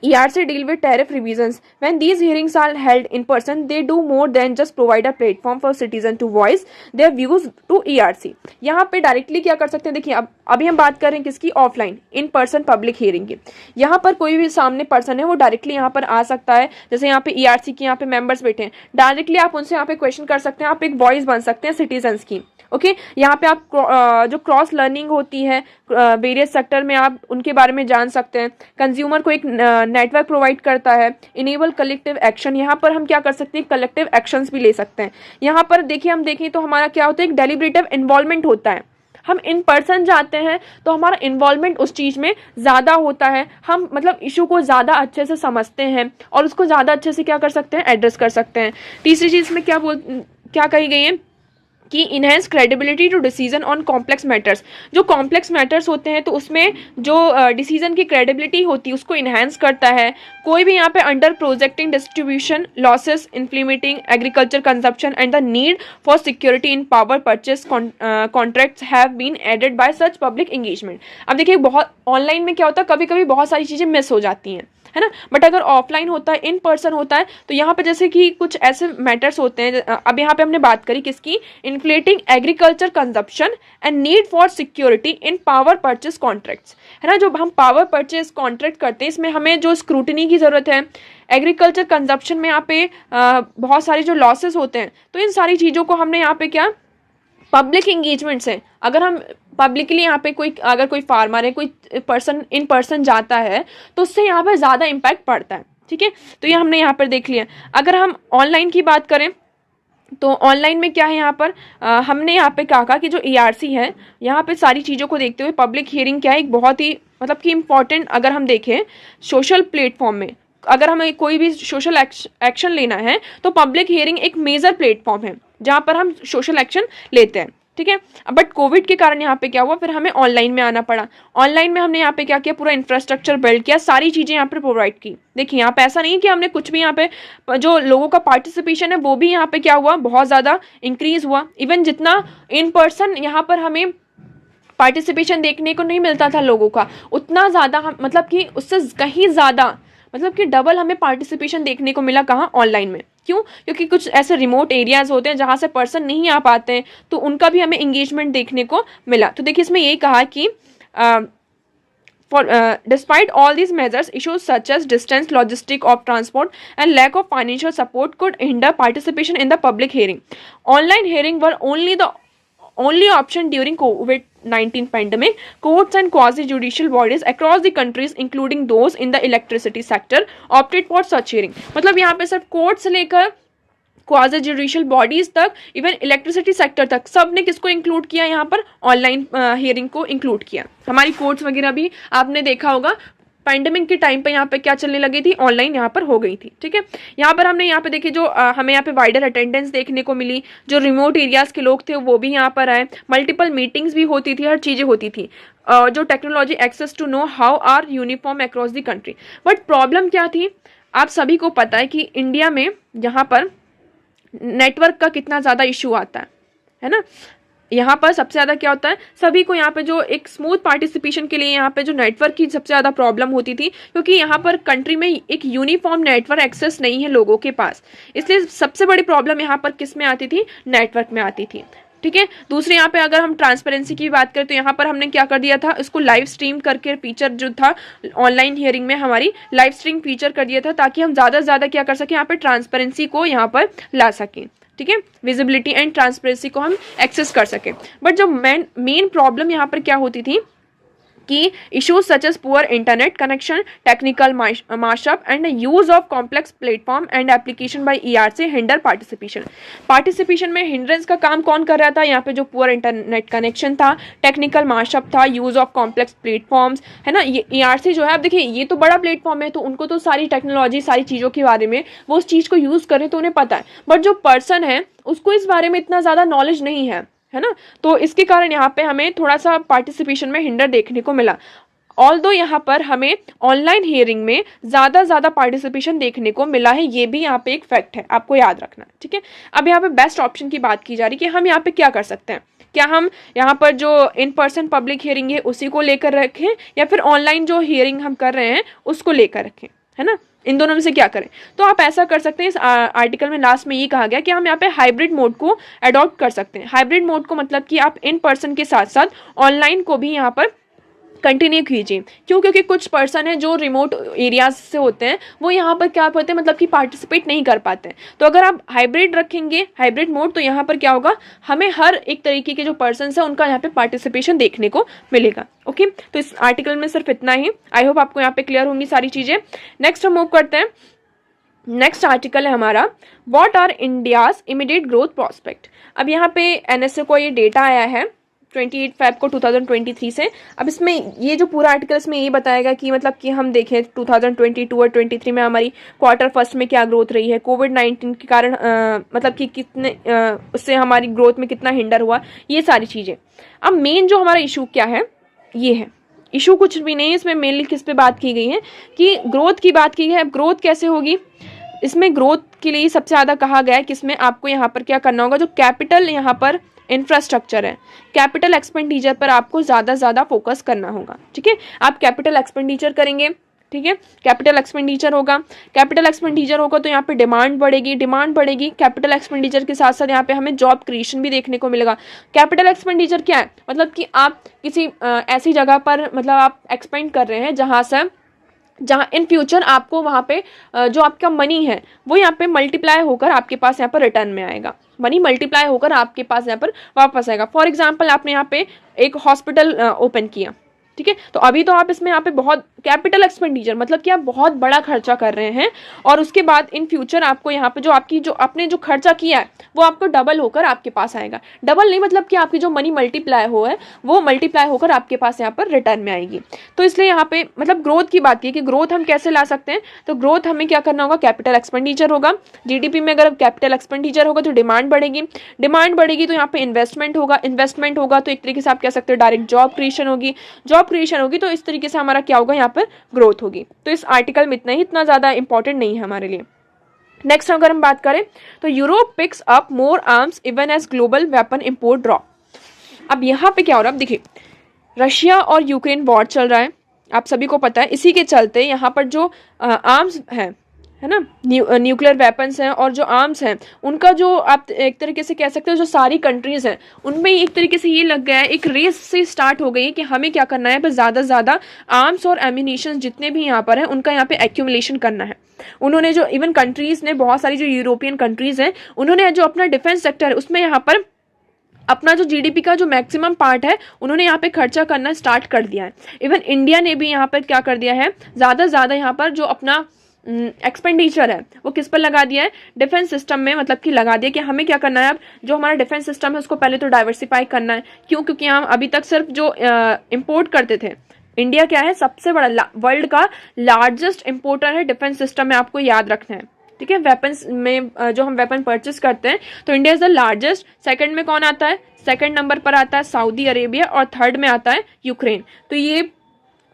ERC deal with tariff revisions. When these hearings are held in person, they do more than just provide a platform for citizen to voice their views to ERC. यहाँ पे डायरेक्टली क्या कर सकते हैं, देखिए अब अभी हम बात कर रहे हैं किसकी, offline in person public hearing की। यहाँ पर कोई भी सामने पर्सन है वो डायरेक्टली यहाँ पर आ सकता है, जैसे यहाँ पे ERC की यहाँ पे मेंबर्स बैठे हैं, डायरेक्टली आप उनसे यहाँ पे क्वेश्चन कर सकते हैं, आप एक वॉइस बन सकते हैं सिटीजन्स की। ओके यहाँ पे आप जो क्रॉस लर्निंग होती है वेरियस सेक्टर में आप उनके बारे में जान सकते हैं। कंज्यूमर को एक नेटवर्क प्रोवाइड करता है। इनेबल कलेक्टिव एक्शन, यहाँ पर हम क्या कर सकते हैं, कलेक्टिव एक्शंस भी ले सकते हैं। यहाँ पर देखिए हम देखें तो हमारा क्या होता है, एक डेलिब्रेटिव इन्वॉल्वमेंट होता है। हम इन पर्सन जाते हैं तो हमारा इन्वॉल्वमेंट उस चीज़ में ज़्यादा होता है, हम मतलब इशू को ज़्यादा अच्छे से समझते हैं और उसको ज़्यादा अच्छे से क्या कर सकते हैं, एड्रेस कर सकते हैं। तीसरी चीज़ में क्या कही गई है कि enhance credibility to decision on complex matters. जो कॉम्प्लेक्स मैटर्स होते हैं तो उसमें जो डिसीजन की क्रेडिबिलिटी होती है उसको इन्हेंस करता है। कोई भी यहाँ पे under projecting distribution losses inflating agriculture consumption and the need for security in power purchase contracts have been aided by such public engagement. अब देखिए बहुत ऑनलाइन में क्या होता है, कभी कभी बहुत सारी चीज़ें मिस हो जाती हैं, है ना, बट अगर ऑफलाइन होता है, इन पर्सन होता है, तो यहाँ पे जैसे कि कुछ ऐसे मैटर्स होते हैं। अब यहाँ पे हमने बात करी किसकी, inflating agriculture consumption and need for security in power purchase contracts, है ना। जो हम पावर परचेस कॉन्ट्रैक्ट करते हैं इसमें हमें जो स्क्रूटनी की ज़रूरत है। एग्रीकल्चर कंजप्शन में यहाँ पे बहुत सारे जो लॉसेस होते हैं, तो इन सारी चीज़ों को हमने यहाँ पे क्या, पब्लिक इंगेजमेंट से, अगर हम पब्लिकली यहाँ पे अगर कोई फार्मर है, कोई पर्सन इन पर्सन जाता है तो उससे यहाँ पे ज़्यादा इम्पैक्ट पड़ता है। ठीक है, तो ये हमने यहाँ पर देख लिया। अगर हम ऑनलाइन की बात करें तो ऑनलाइन में क्या है, यहाँ पर हमने यहाँ पे कहा कि जो ERC है, यहाँ पे सारी चीज़ों को देखते हुए पब्लिक हियरिंग क्या है, एक बहुत ही मतलब कि इम्पॉर्टेंट, अगर हम देखें सोशल प्लेटफॉर्म में अगर हमें कोई भी सोशल एक्शन लेना है तो पब्लिक हियरिंग एक मेजर प्लेटफॉर्म है जहाँ पर हम सोशल एक्शन लेते हैं। ठीक है, बट कोविड के कारण यहाँ पे क्या हुआ, फिर हमें ऑनलाइन में आना पड़ा। ऑनलाइन में हमने यहाँ पे क्या किया, पूरा इंफ्रास्ट्रक्चर बिल्ड किया, सारी चीज़ें यहाँ पे प्रोवाइड की। देखिए यहाँ पे ऐसा नहीं है कि हमने कुछ भी, यहाँ पे जो लोगों का पार्टिसिपेशन है वो भी यहाँ पे क्या हुआ, बहुत ज़्यादा इंक्रीज हुआ। इवन जितना इन पर्सन यहाँ पर हमें पार्टिसिपेशन देखने को नहीं मिलता था लोगों का, उतना ज़्यादा हम मतलब कि उससे कहीं ज़्यादा मतलब कि डबल हमें पार्टिसिपेशन देखने को मिला। कहाँ, ऑनलाइन में। क्यों, क्योंकि कुछ ऐसे रिमोट एरियाज़ होते हैं जहाँ से पर्सन नहीं आ पाते हैं, तो उनका भी हमें इंगेजमेंट देखने को मिला। तो देखिए इसमें यही कहा कि despite all these measures, issues such as distance, logistic of transport and lack of financial support could hinder participation in the public hearing. Online hearing were only option during COVID-19 pandemic. Courts and quasi-judicial bodies across the countries, including those in the electricity sector, opted for such hearing. मतलब यहाँ पे सिर्फ court से लेकर quasi judicial bodies तक, even electricity sector तक, सब ने किसको इंक्लूड किया, यहाँ पर ऑनलाइन हियरिंग को इंक्लूड किया। हमारी कोर्ट्स वगैरह भी आपने देखा होगा पैंडेमिक के टाइम पे यहाँ पे क्या चलने लगी थी, ऑनलाइन यहाँ पर हो गई थी। ठीक है, यहाँ पर हमने यहाँ पे देखिए जो हमें यहाँ पे वाइडर अटेंडेंस देखने को मिली, जो रिमोट एरियाज़ के लोग थे वो भी यहाँ पर आए, मल्टीपल मीटिंग्स भी होती थी, हर चीज़ें होती थी। जो technology access to know how are uniform across the country. But problem क्या थी, आप सभी को पता है कि इंडिया में यहाँ पर नेटवर्क का कितना ज़्यादा इशू आता है ना। यहाँ पर सबसे ज़्यादा क्या होता है, सभी को यहाँ पे जो एक स्मूथ पार्टिसिपेशन के लिए यहाँ पे जो नेटवर्क की सबसे ज़्यादा प्रॉब्लम होती थी, क्योंकि यहाँ पर कंट्री में एक यूनिफॉर्म नेटवर्क एक्सेस नहीं है लोगों के पास, इसलिए सबसे बड़ी प्रॉब्लम यहाँ पर किस में आती थी, नेटवर्क में आती थी। ठीक है, दूसरे यहाँ पे अगर हम ट्रांसपेरेंसी की बात करें तो यहाँ पर हमने क्या कर दिया था, इसको लाइव स्ट्रीम करके फीचर जो था ऑनलाइन हियरिंग में हमारी लाइव स्ट्रीम फीचर कर दिया था, ताकि हम ज़्यादा से ज़्यादा क्या कर सकें, यहाँ पे ट्रांसपेरेंसी को यहाँ पर ला सकें। ठीक है, विजिबिलिटी एंड ट्रांसपेरेंसी को हम एक्सेस कर सकें। बट जो मेन प्रॉब्लम यहाँ पर क्या होती थी कि issues such as poor internet connection, technical mashup and use of complex platform and application by ERC hinder participation. Participation में हिंड्रेंस का काम कौन कर रहा था, यहाँ पे जो पुअर इंटरनेट कनेक्शन था, टेक्निकल माशअप था, यूज़ ऑफ कॉम्प्लेक्स प्लेटफॉर्म्स, है ना। ये ERC जो है, आप देखिए ये तो बड़ा प्लेटफॉर्म है, तो उनको तो सारी टेक्नोलॉजी, सारी चीज़ों के बारे में वो उस चीज़ को यूज़ करें तो उन्हें पता है, बट जो पर्सन है उसको इस बारे में इतना ज़्यादा नॉलेज नहीं है ना। तो इसके कारण यहाँ पे हमें थोड़ा सा पार्टिसिपेशन में हिंडर देखने को मिला। ऑल्दो यहाँ पर हमें ऑनलाइन हियरिंग में ज़्यादा पार्टिसिपेशन देखने को मिला है, ये भी यहाँ पे एक फैक्ट है, आपको याद रखना है। ठीक है, अब यहाँ पे बेस्ट ऑप्शन की बात की जा रही है कि हम यहाँ पे क्या कर सकते हैं, क्या हम यहाँ पर जो इन पर्सन पब्लिक हियरिंग है उसी को लेकर रखें, या फिर ऑनलाइन जो हियरिंग हम कर रहे हैं उसको लेकर रखें, है ना, इन दोनों में से क्या करें। तो आप ऐसा कर सकते हैं, इस आर्टिकल में लास्ट में ये कहा गया कि हम यहाँ पे हाइब्रिड मोड को अडॉप्ट कर सकते हैं। हाइब्रिड मोड को मतलब कि आप इन पर्सन के साथ साथ ऑनलाइन को भी यहाँ पर कंटिन्यू कीजिए। क्यों? क्योंकि कुछ पर्सन है जो रिमोट एरियाज से होते हैं, वो यहाँ पर क्या होते हैं, मतलब कि पार्टिसिपेट नहीं कर पाते हैं। तो अगर आप हाइब्रिड रखेंगे, हाइब्रिड मोड, तो यहाँ पर क्या होगा, हमें हर एक तरीके के जो पर्सन है उनका यहाँ पे पार्टिसिपेशन देखने को मिलेगा। ओके, तो इस आर्टिकल में सिर्फ इतना ही। आई होप आपको यहाँ पे क्लियर होंगी सारी चीज़ें। नेक्स्ट हम मूव करते हैं। नेक्स्ट आर्टिकल है हमारा, what are India's immediate growth prospect. अब यहाँ पे एनएसए को ये डेटा आया है 28 फेब को 2023 से। अब इसमें ये जो पूरा आर्टिकल इसमें ये बताएगा कि मतलब कि हम देखें 2022 और 23 में हमारी क्वार्टर फर्स्ट में क्या ग्रोथ रही है, कोविड-19 के कारण मतलब कि कितने उससे हमारी ग्रोथ में कितना हिंडर हुआ, ये सारी चीज़ें। अब मेन जो हमारा इशू क्या है, ये है इशू, कुछ भी नहीं है इसमें। मेनली किस पे बात की गई है कि ग्रोथ की बात की गई है। अब ग्रोथ कैसे होगी, इसमें ग्रोथ के लिए सबसे ज़्यादा कहा गया है कि इसमें आपको यहाँ पर क्या करना होगा, जो कैपिटल यहाँ पर इंफ्रास्ट्रक्चर है, कैपिटल एक्सपेंडिचर पर आपको ज़्यादा फोकस करना होगा। ठीक है, आप कैपिटल एक्सपेंडिचर करेंगे, ठीक है, कैपिटल एक्सपेंडिचर होगा। कैपिटल एक्सपेंडिचर होगा तो यहाँ पे डिमांड बढ़ेगी, डिमांड बढ़ेगी। कैपिटल एक्सपेंडिचर के साथ साथ यहाँ पे हमें जॉब क्रिएशन भी देखने को मिलेगा। कैपिटल एक्सपेंडिचर क्या है, मतलब कि आप किसी ऐसी जगह पर मतलब आप एक्सपेंड कर रहे हैं जहाँ इन फ्यूचर आपको वहाँ पे जो आपका मनी है वो यहाँ पे मल्टीप्लाई होकर आपके पास यहाँ पर रिटर्न में आएगा। मनी मल्टीप्लाई होकर आपके पास यहाँ पर वापस आएगा। फॉर एग्जांपल आपने यहाँ पे एक हॉस्पिटल ओपन किया, ठीक है, तो अभी तो आप इसमें यहाँ पे बहुत कैपिटल एक्सपेंडिचर मतलब कि आप बहुत बड़ा खर्चा कर रहे हैं, और उसके बाद इन फ्यूचर आपको यहाँ पे जो आपने जो खर्चा किया है वो आपको डबल होकर आपके पास आएगा। डबल नहीं मतलब कि आपकी जो मनी मल्टीप्लाई हो है वो मल्टीप्लाई होकर आपके पास यहाँ पर रिटर्न में आएगी। तो इसलिए यहाँ पे मतलब ग्रोथ की बात की कि ग्रोथ हम कैसे ला सकते हैं, तो ग्रोथ हमें क्या करना होगा, कैपिटल एक्सपेंडिचर होगा। जीडीपी में अगर कैपिटल एक्सपेंडिचर होगा तो डिमांड बढ़ेगी, डिमांड बढ़ेगी तो यहाँ पे इन्वेस्टमेंट होगा, इन्वेस्टमेंट होगा तो एक तरीके से आप कह सकते हो डायरेक्ट जॉब क्रिएशन होगी, जॉब क्रिएशन होगी तो इस तरीके से हमारा क्या होगा, यहाँ पर ग्रोथ होगी। तो इस आर्टिकल में इतना ही, इतना ज़्यादा इंपॉर्टेंट नहीं है हमारे लिए। नेक्स्ट अगर हम बात करें तो Europe picks up more arms even as global weapon import drop. अब यहाँ पे क्या हो रहा है, अब देखिए रशिया और यूक्रेन वॉर चल रहा है, आप सभी को पता है। इसी के चलते यहाँ पर जो आर्म्स है ना, न्यूक्लियर वेपन्स हैं और जो आर्म्स हैं उनका जो आप एक तरीके से कह सकते हो जो सारी कंट्रीज़ हैं उनमें एक तरीके से ये लग गया है, एक रेस से स्टार्ट हो गई है कि हमें क्या करना है, बस ज़्यादा से ज़्यादा आर्म्स और एम्यूनिशन जितने भी यहाँ पर हैं उनका यहाँ पे एक्यूमुलेशन करना है। उन्होंने जो इवन कंट्रीज़ ने, बहुत सारी जो यूरोपियन कंट्रीज़ हैं उन्होंने जो अपना डिफेंस सेक्टर है उसमें यहाँ पर अपना जो जीडीपी का जो मैक्सिमम पार्ट है उन्होंने यहाँ पे खर्चा करना स्टार्ट कर दिया है। इवन इंडिया ने भी यहाँ पर क्या कर दिया है, ज़्यादा से ज़्यादा यहाँ पर जो अपना एक्सपेंडिचर है वो किस पर लगा दिया है, डिफेंस सिस्टम में, मतलब कि लगा दिया कि हमें क्या करना है, अब जो हमारा डिफेंस सिस्टम है उसको पहले तो डाइवर्सिफाई करना है। क्यों? क्योंकि हम अभी तक सिर्फ जो इंपोर्ट करते थे, इंडिया क्या है, सबसे बड़ा वर्ल्ड का लार्जेस्ट इंपोर्टर है डिफेंस सिस्टम में, आपको याद रखना है। ठीक है, वेपन्स में जो हम वेपन परचेस करते हैं तो India is the largest. Second में कौन आता है, सेकंड नंबर पर आता है सऊदी अरेबिया, और थर्ड में आता है यूक्रेन। तो ये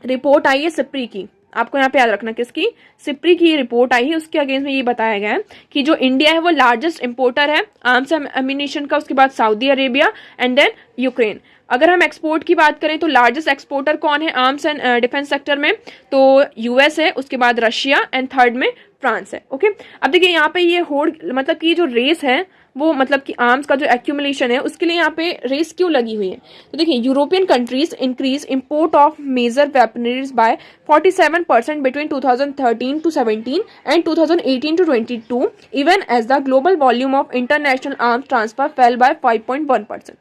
रिपोर्ट आई है सिप्री की, आपको यहाँ पे याद रखना किसकी, सिप्री की रिपोर्ट आई है। उसके अगेंस्ट में ये बताया गया है कि जो इंडिया है वो लार्जेस्ट इंपोर्टर है आर्म्स एम्यूनिशन का, उसके बाद Saudi Arabia and then Ukraine. अगर हम एक्सपोर्ट की बात करें तो लार्जेस्ट एक्सपोर्टर कौन है आर्म्स एंड डिफेंस सेक्टर में, तो यूएस है, उसके बाद रशिया एंड थर्ड में फ्रांस है। ओके, अब देखिए यहाँ पे ये होड़ मतलब कि जो रेस है वो मतलब कि आर्म्स का जो एक्यूमुलेशन है उसके लिए यहाँ पे रेस क्यों लगी हुई है, तो देखिए European countries increase import of major weaponries by 47% between 2013 to 17 and 2018 to 22 even as the global volume of international arms transfer fell by 5.1%।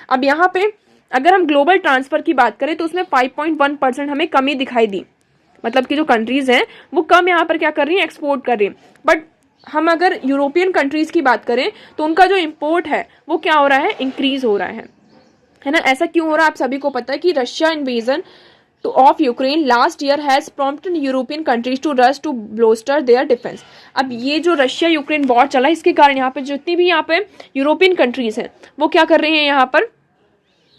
अब यहाँ पे अगर हम ग्लोबल ट्रांसफर की बात करें तो उसमें 5.1% हमें कमी दिखाई दी, मतलब कि जो कंट्रीज हैं वो कम यहाँ पर क्या कर रही हैं, एक्सपोर्ट कर रही हैं। बट हम अगर यूरोपियन कंट्रीज की बात करें तो उनका जो इंपोर्ट है वो क्या हो रहा है, इंक्रीज हो रहा है ना। ऐसा क्यों हो रहा है, आप सभी को पता है कि Russia invasion to of Ukraine last year has prompted European countries to rush to bolster their defense। अब ये जो रशिया यूक्रेन वॉर चला इसके कारण यहाँ पे जितनी भी यहाँ पे यूरोपियन कंट्रीज हैं वो क्या कर रही हैं, यहाँ पर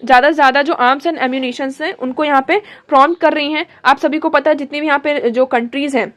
ज़्यादा से ज़्यादा जो आर्म्स एंड एम्यूनिशंस हैं उनको यहाँ पे प्रॉम्प्ट कर रही हैं। आप सभी को पता है जितनी भी यहाँ पे जो कंट्रीज़ हैं,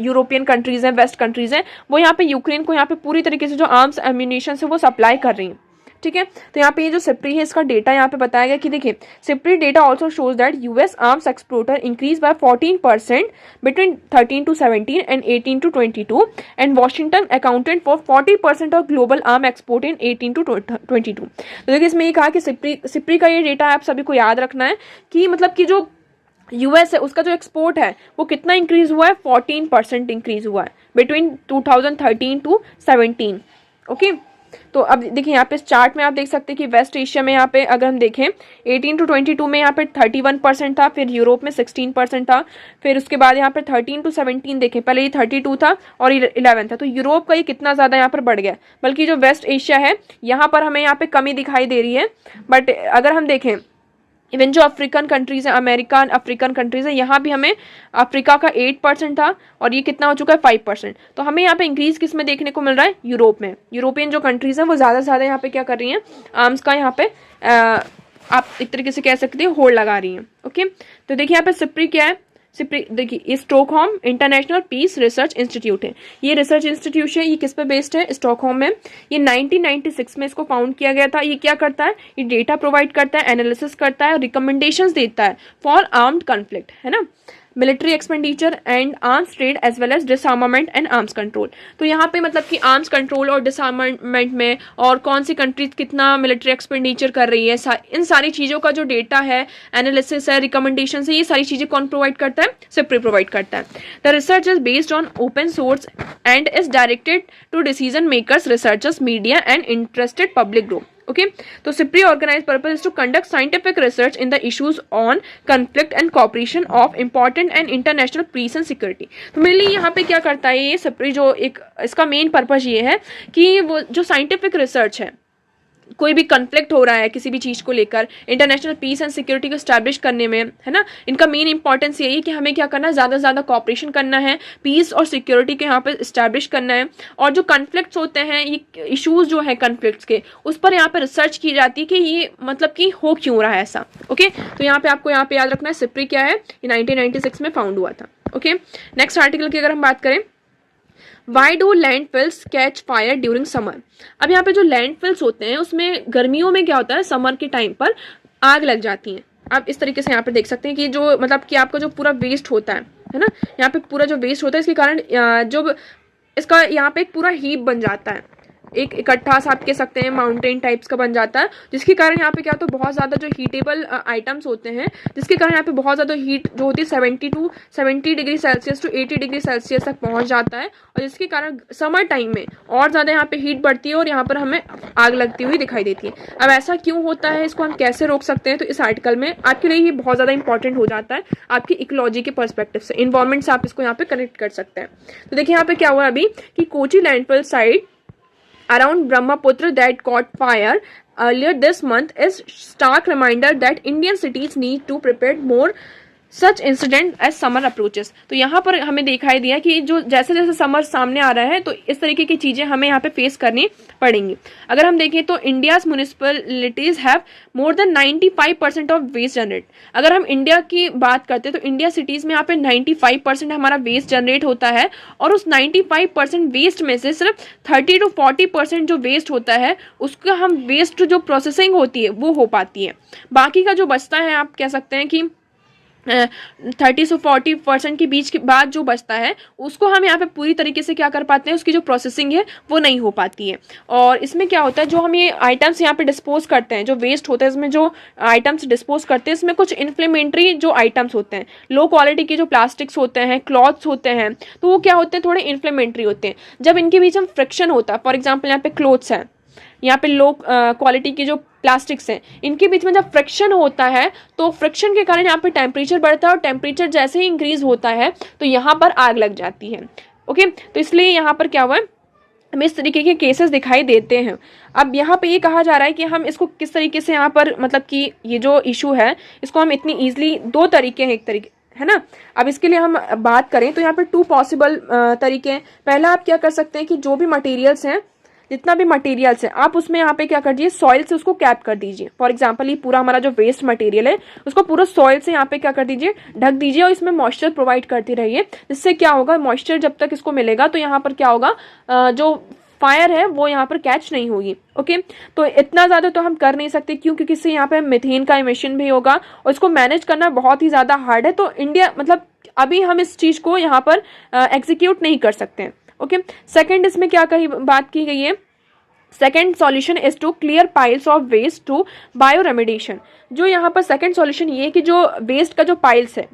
यूरोपियन कंट्रीज़ हैं, वेस्ट कंट्रीज़ हैं, वो यहाँ पे यूक्रेन को यहाँ पे पूरी तरीके से जो आर्म्स एम्यूनिशंस है वो सप्लाई कर रही हैं। ठीक है। तो यहाँ पे ये जो सिप्री है इसका डेटा यहाँ पे बताया गया कि देखिए SIPRI data also shows that US arms exporter increase by 14% between 13 to 17 and 18 to 22 and Washington accounted for 40% of global arm export in 18 to 22। तो देखिए इसमें ये कहा कि सिप्री का ये डेटा आप सभी को याद रखना है कि मतलब कि जो यूएस है उसका जो एक्सपोर्ट है वो कितना इंक्रीज हुआ है, 14% इंक्रीज हुआ है बिटवीन 2013 to 17। ओके, तो अब देखिए यहाँ पे इस चार्ट में आप देख सकते हैं कि वेस्ट एशिया में यहाँ पे अगर हम देखें 18 to 22 में यहाँ पे 31% था, फिर यूरोप में 16% था, फिर उसके बाद यहाँ पे 13 to 17 देखें, पहले ये 32 था और 11 था। तो यूरोप का ये कितना ज़्यादा यहाँ पर बढ़ गया, बल्कि जो वेस्ट एशिया है यहाँ पर हमें यहाँ पे कमी दिखाई दे रही है। बट अगर हम देखें इवन जो अफ्रीकन कंट्रीज़ हैं, अमेरिकन अफ्रीकन कंट्रीज़ हैं, यहाँ भी हमें अफ्रीका का 8% था और ये कितना हो चुका है 5%। तो हमें यहाँ पे इंक्रीज़ किस में देखने को मिल रहा है, यूरोप में। यूरोपियन जो कंट्रीज़ हैं वो ज़्यादा से ज़्यादा यहाँ पे क्या कर रही हैं, आर्म्स का यहाँ पे आप एक तरीके से कह सकते हैं होल्ड लगा रही हैं। ओके, तो देखिए यहाँ पे सिप्री क्या है, सिप्री देखिए ये Stockholm International Peace Research Institute है। ये रिसर्च इंस्टीट्यूट है, ये किस पे बेस्ड है, स्टॉकहोम में। ये 1996 में इसको फाउंड किया गया था। ये क्या करता है, ये डेटा प्रोवाइड करता है, एनालिसिस करता है और रिकमेंडेशंस देता है फॉर आर्म्ड कॉन्फ्लिक्ट, है ना, military expenditure and arms trade as well as disarmament and arms control. तो यहाँ पे मतलब कि आर्म्स कंट्रोल और डिसआर्मामेंट में और कौन सी कंट्रीज कितना मिलिट्री एक्सपेंडिचर कर रही है, इन सारी चीज़ों का जो डेटा है, एनालिसिस है, रिकमेंडेशन है, ये सारी चीज़ें कौन प्रोवाइड करता है, सिप्री प्रोवाइड करता है। The research is based on open source and is directed to decision makers, researchers, media and interested public group. Okay, तो SIPRI organize purpose is to conduct scientific research in the issues on conflict and cooperation of important and international peace and security. तो mainly यहाँ पे क्या करता है ये SIPRI, जो एक इसका मेन पर्पज ये है कि वो जो साइंटिफिक रिसर्च है, कोई भी कॉन्फ्लिक्ट हो रहा है किसी भी चीज़ को लेकर, इंटरनेशनल पीस एंड सिक्योरिटी को स्टैब्लिश करने में, है ना, इनका मेन इंपॉर्टेंस यही है कि हमें क्या करना है, ज़्यादा से ज़्यादा कॉपरेशन करना है, पीस और सिक्योरिटी के यहाँ पे स्टैब्लिश करना है। और जो कॉन्फ्लिक्ट्स होते हैं, ये इश्यूज जो है कॉन्फ्लिक्ट्स के, उस पर यहाँ पे रिसर्च की जाती है कि ये मतलब कि हो क्यों रहा है ऐसा। ओके, तो यहाँ पे आपको यहाँ पे याद रखना है सिप्री क्या है, ये 1996 में फाउंड हुआ था। ओके, नेक्स्ट आर्टिकल की अगर हम बात करें, why do landfills catch fire during summer. अब यहाँ पे जो लैंडफिल्स होते हैं उसमें गर्मियों में क्या होता है, समर के टाइम पर आग लग जाती है। आप इस तरीके से यहाँ पे देख सकते हैं कि जो मतलब कि आपका जो पूरा वेस्ट होता है ना, यहाँ पे पूरा जो वेस्ट होता है इसके कारण जो इसका यहाँ पे एक पूरा हीप बन जाता है, एक इकट्ठा सा आप कह सकते हैं माउंटेन टाइप्स का बन जाता है, जिसके कारण यहाँ पे क्या होता है, बहुत ज़्यादा जो हीटेबल आइटम्स होते हैं, जिसके कारण यहाँ पे बहुत ज़्यादा हीट जो होती है 70 degree Celsius to 80 degree Celsius तक पहुँच जाता है, और जिसके कारण समर टाइम में और ज़्यादा यहाँ पे हीट बढ़ती है और यहाँ पर हमें आग लगती हुई दिखाई देती है। अब ऐसा क्यों होता है, इसको हम कैसे रोक सकते हैं, तो इस आर्टिकल में आपके लिए ये बहुत ज़्यादा इंपॉर्टेंट हो जाता है आपकी इकोलॉजी के पर्सपेक्टिव से, इन्वायरमेंट से आप इसको यहाँ पे कनेक्ट कर सकते हैं। तो देखिए यहाँ पे क्या हुआ अभी कि Kochi landfill site around Brahmaputra that caught fire earlier this month is stark reminder that Indian cities need to prepare more such incident as summer approaches. तो यहाँ पर हमें दिखाई दिया कि जो जैसे जैसे समर सामने आ रहा है तो इस तरीके की चीज़ें हमें यहाँ पे फेस करनी पड़ेंगी। अगर हम देखें तो India's municipalities have more than 95% of waste generate. अगर हम इंडिया की बात करते हैं तो इंडिया सिटीज़ में यहाँ पे 95% हमारा वेस्ट जनरेट होता है, और उस 95% वेस्ट में से सिर्फ 30 to 40% जो वेस्ट होता है उसका हम वेस्ट जो प्रोसेसिंग होती है वो हो पाती है। बाकी का जो बचता है आप कह सकते हैं कि 30 से 40% के बीच के बाद जो बचता है उसको हम यहाँ पे पूरी तरीके से क्या कर पाते हैं, उसकी जो प्रोसेसिंग है वो नहीं हो पाती है। और इसमें क्या होता है, जो हम ये आइटम्स यहाँ पे डिस्पोज करते हैं, जो वेस्ट होता है इसमें जो आइटम्स डिस्पोज करते हैं, इसमें कुछ इन्फ्लेमेटरी जो आइटम्स होते हैं, लो क्वालिटी के जो प्लास्टिक्स होते हैं, क्लॉथ्स होते हैं, तो वो क्या होते हैं, थोड़े इन्फ्लेमेटरी होते हैं। जब इनके बीच में फ्रिक्शन होता है, फॉर एग्जाम्पल यहाँ पे क्लोथ्स है, यहाँ पे लो क्वालिटी की जो प्लास्टिक्स हैं, इनके बीच में जब फ्रिक्शन होता है तो फ्रिक्शन के कारण यहाँ पे टेम्परेचर बढ़ता है, और टेम्परेचर जैसे ही इंक्रीज होता है तो यहाँ पर आग लग जाती है। ओके, तो इसलिए यहाँ पर क्या हुआ है, हमें इस तरीके के केसेस दिखाई देते हैं। अब यहाँ पे ये कहा जा रहा है कि हम इसको किस तरीके से यहाँ पर मतलब कि ये जो इशू है इसको हम इतनी ईजिली, दो तरीके हैं, एक तरीके है ना। अब इसके लिए हम बात करें तो यहाँ पर 2 पॉसिबल तरीके हैं। पहला आप क्या कर सकते हैं कि जो भी मटेरियल्स हैं, जितना भी मटेरियल्स है, आप उसमें यहाँ पे क्या कर दीजिए, सॉइल से उसको कैप कर दीजिए। फॉर एग्जांपल ये पूरा हमारा जो वेस्ट मटेरियल है उसको पूरा सॉइल से यहाँ पे क्या कर दीजिए, ढक दीजिए, और इसमें मॉइस्चर प्रोवाइड करती रहिए। जिससे क्या होगा, मॉइस्चर जब तक इसको मिलेगा तो यहाँ पर क्या होगा, जो फायर है वो यहाँ पर कैच नहीं होगी। ओके, तो इतना ज़्यादा तो हम कर नहीं सकते, क्यों? क्योंकि इससे यहाँ पे मीथेन का इमिशन भी होगा और इसको मैनेज करना बहुत ही ज़्यादा हार्ड है। तो इंडिया मतलब अभी हम इस चीज़ को यहाँ पर एग्जीक्यूट नहीं कर सकते हैं। ओके, सेकेंड इसमें क्या कही बात की गई है, second solution is to clear piles of waste to bioremediation. जो यहाँ पर सेकेंड सॉल्यूशन ये है कि जो वेस्ट का जो पाइल्स है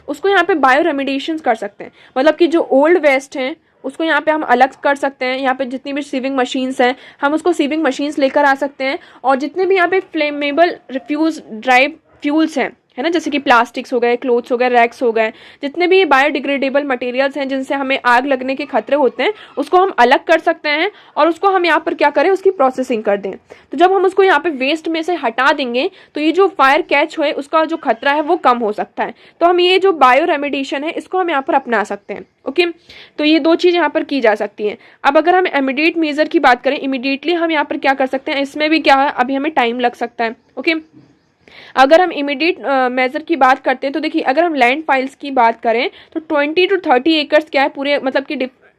उसको यहाँ पे बायो रेमिडिएशन कर सकते हैं, मतलब कि जो ओल्ड वेस्ट हैं उसको यहाँ पे हम अलग कर सकते हैं। यहाँ पे जितनी भी सीविंग मशीन्स हैं हम उसको सीविंग मशीन्स लेकर आ सकते हैं, और जितने भी यहाँ पे फ्लेमेबल रिफ्यूज ड्राइव फ्यूल्स हैं, है ना, जैसे कि प्लास्टिक्स हो गए, क्लोथ्स हो गए, रैक्स हो गए, जितने भी बायोडिग्रेडेबल मटेरियल्स हैं जिनसे हमें आग लगने के खतरे होते हैं उसको हम अलग कर सकते हैं और उसको हम यहाँ पर क्या करें, उसकी प्रोसेसिंग कर दें। तो जब हम उसको यहाँ पे वेस्ट में से हटा देंगे तो ये जो फायर कैच हुए उसका जो खतरा है वो कम हो सकता है। तो हम ये जो बायो रेमिडिएशन है इसको हम यहाँ पर अपना सकते हैं। ओके, तो ये दो चीज़ यहाँ पर की जा सकती हैं। अब अगर हम इमीडिएट मेजर की बात करें, इमीडिएटली हम यहाँ पर क्या कर सकते हैं, इसमें भी क्या है, अभी हमें टाइम लग सकता है। ओके, अगर हम इमीडिएट मेजर की बात करते हैं तो देखिए, अगर हम लैंड फाइल्स की बात करें तो 20 to 30 एकर्स क्या है, पूरे मतलब कि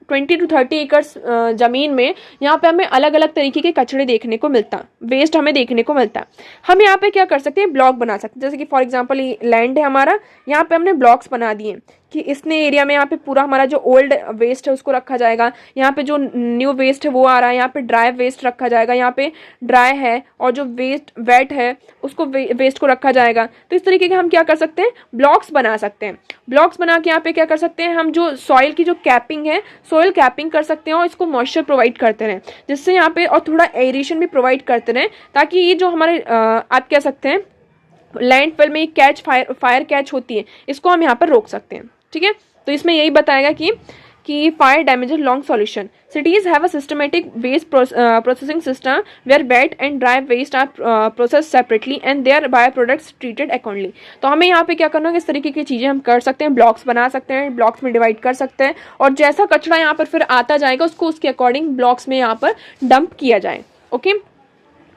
20 to 30 एकर्स ज़मीन में यहाँ पे हमें अलग अलग तरीके के कचरे देखने को मिलता, वेस्ट हमें देखने को मिलता है। हम यहाँ पे क्या कर सकते हैं, ब्लॉक बना सकते हैं। जैसे कि फॉर एग्जांपल ये लैंड है हमारा, यहाँ पे हमने ब्लॉक्स बना दिए कि इसने एरिया में यहाँ पे पूरा हमारा जो ओल्ड वेस्ट है उसको रखा जाएगा, यहाँ पे जो न्यू वेस्ट है वो आ रहा है, यहाँ पे ड्राई वेस्ट रखा जाएगा, यहाँ पे ड्राई है और जो वेस्ट वेट है उसको वेस्ट को रखा जाएगा। तो इस तरीके के हम क्या कर सकते हैं, ब्लॉक्स बना सकते हैं। ब्लॉक्स बना के यहाँ पे क्या कर सकते हैं, हम जो सॉइल की जो कैपिंग है, सॉइल कैपिंग कर सकते हैं और इसको मॉइस्चर प्रोवाइड करते रहें, जिससे यहाँ पे और थोड़ा एरेशन भी प्रोवाइड करते रहें, ताकि ये जो हमारे आप कह सकते हैं लैंडफिल में कैच फायर कैच होती है इसको हम यहाँ पर रोक सकते हैं। ठीक है, तो इसमें यही बताएगा कि fire damage long solution, cities have a systematic waste processing system where wet and dry waste are processed separately and their byproducts treated accordingly। तो हमें यहाँ पे क्या करना है, इस तरीके की चीज़ें हम कर सकते हैं, ब्लॉक्स बना सकते हैं, ब्लॉक्स में डिवाइड कर सकते हैं और जैसा कचरा यहाँ पर फिर आता जाएगा उसको उसके अकॉर्डिंग ब्लॉक्स में यहाँ पर डंप किया जाए। ओके,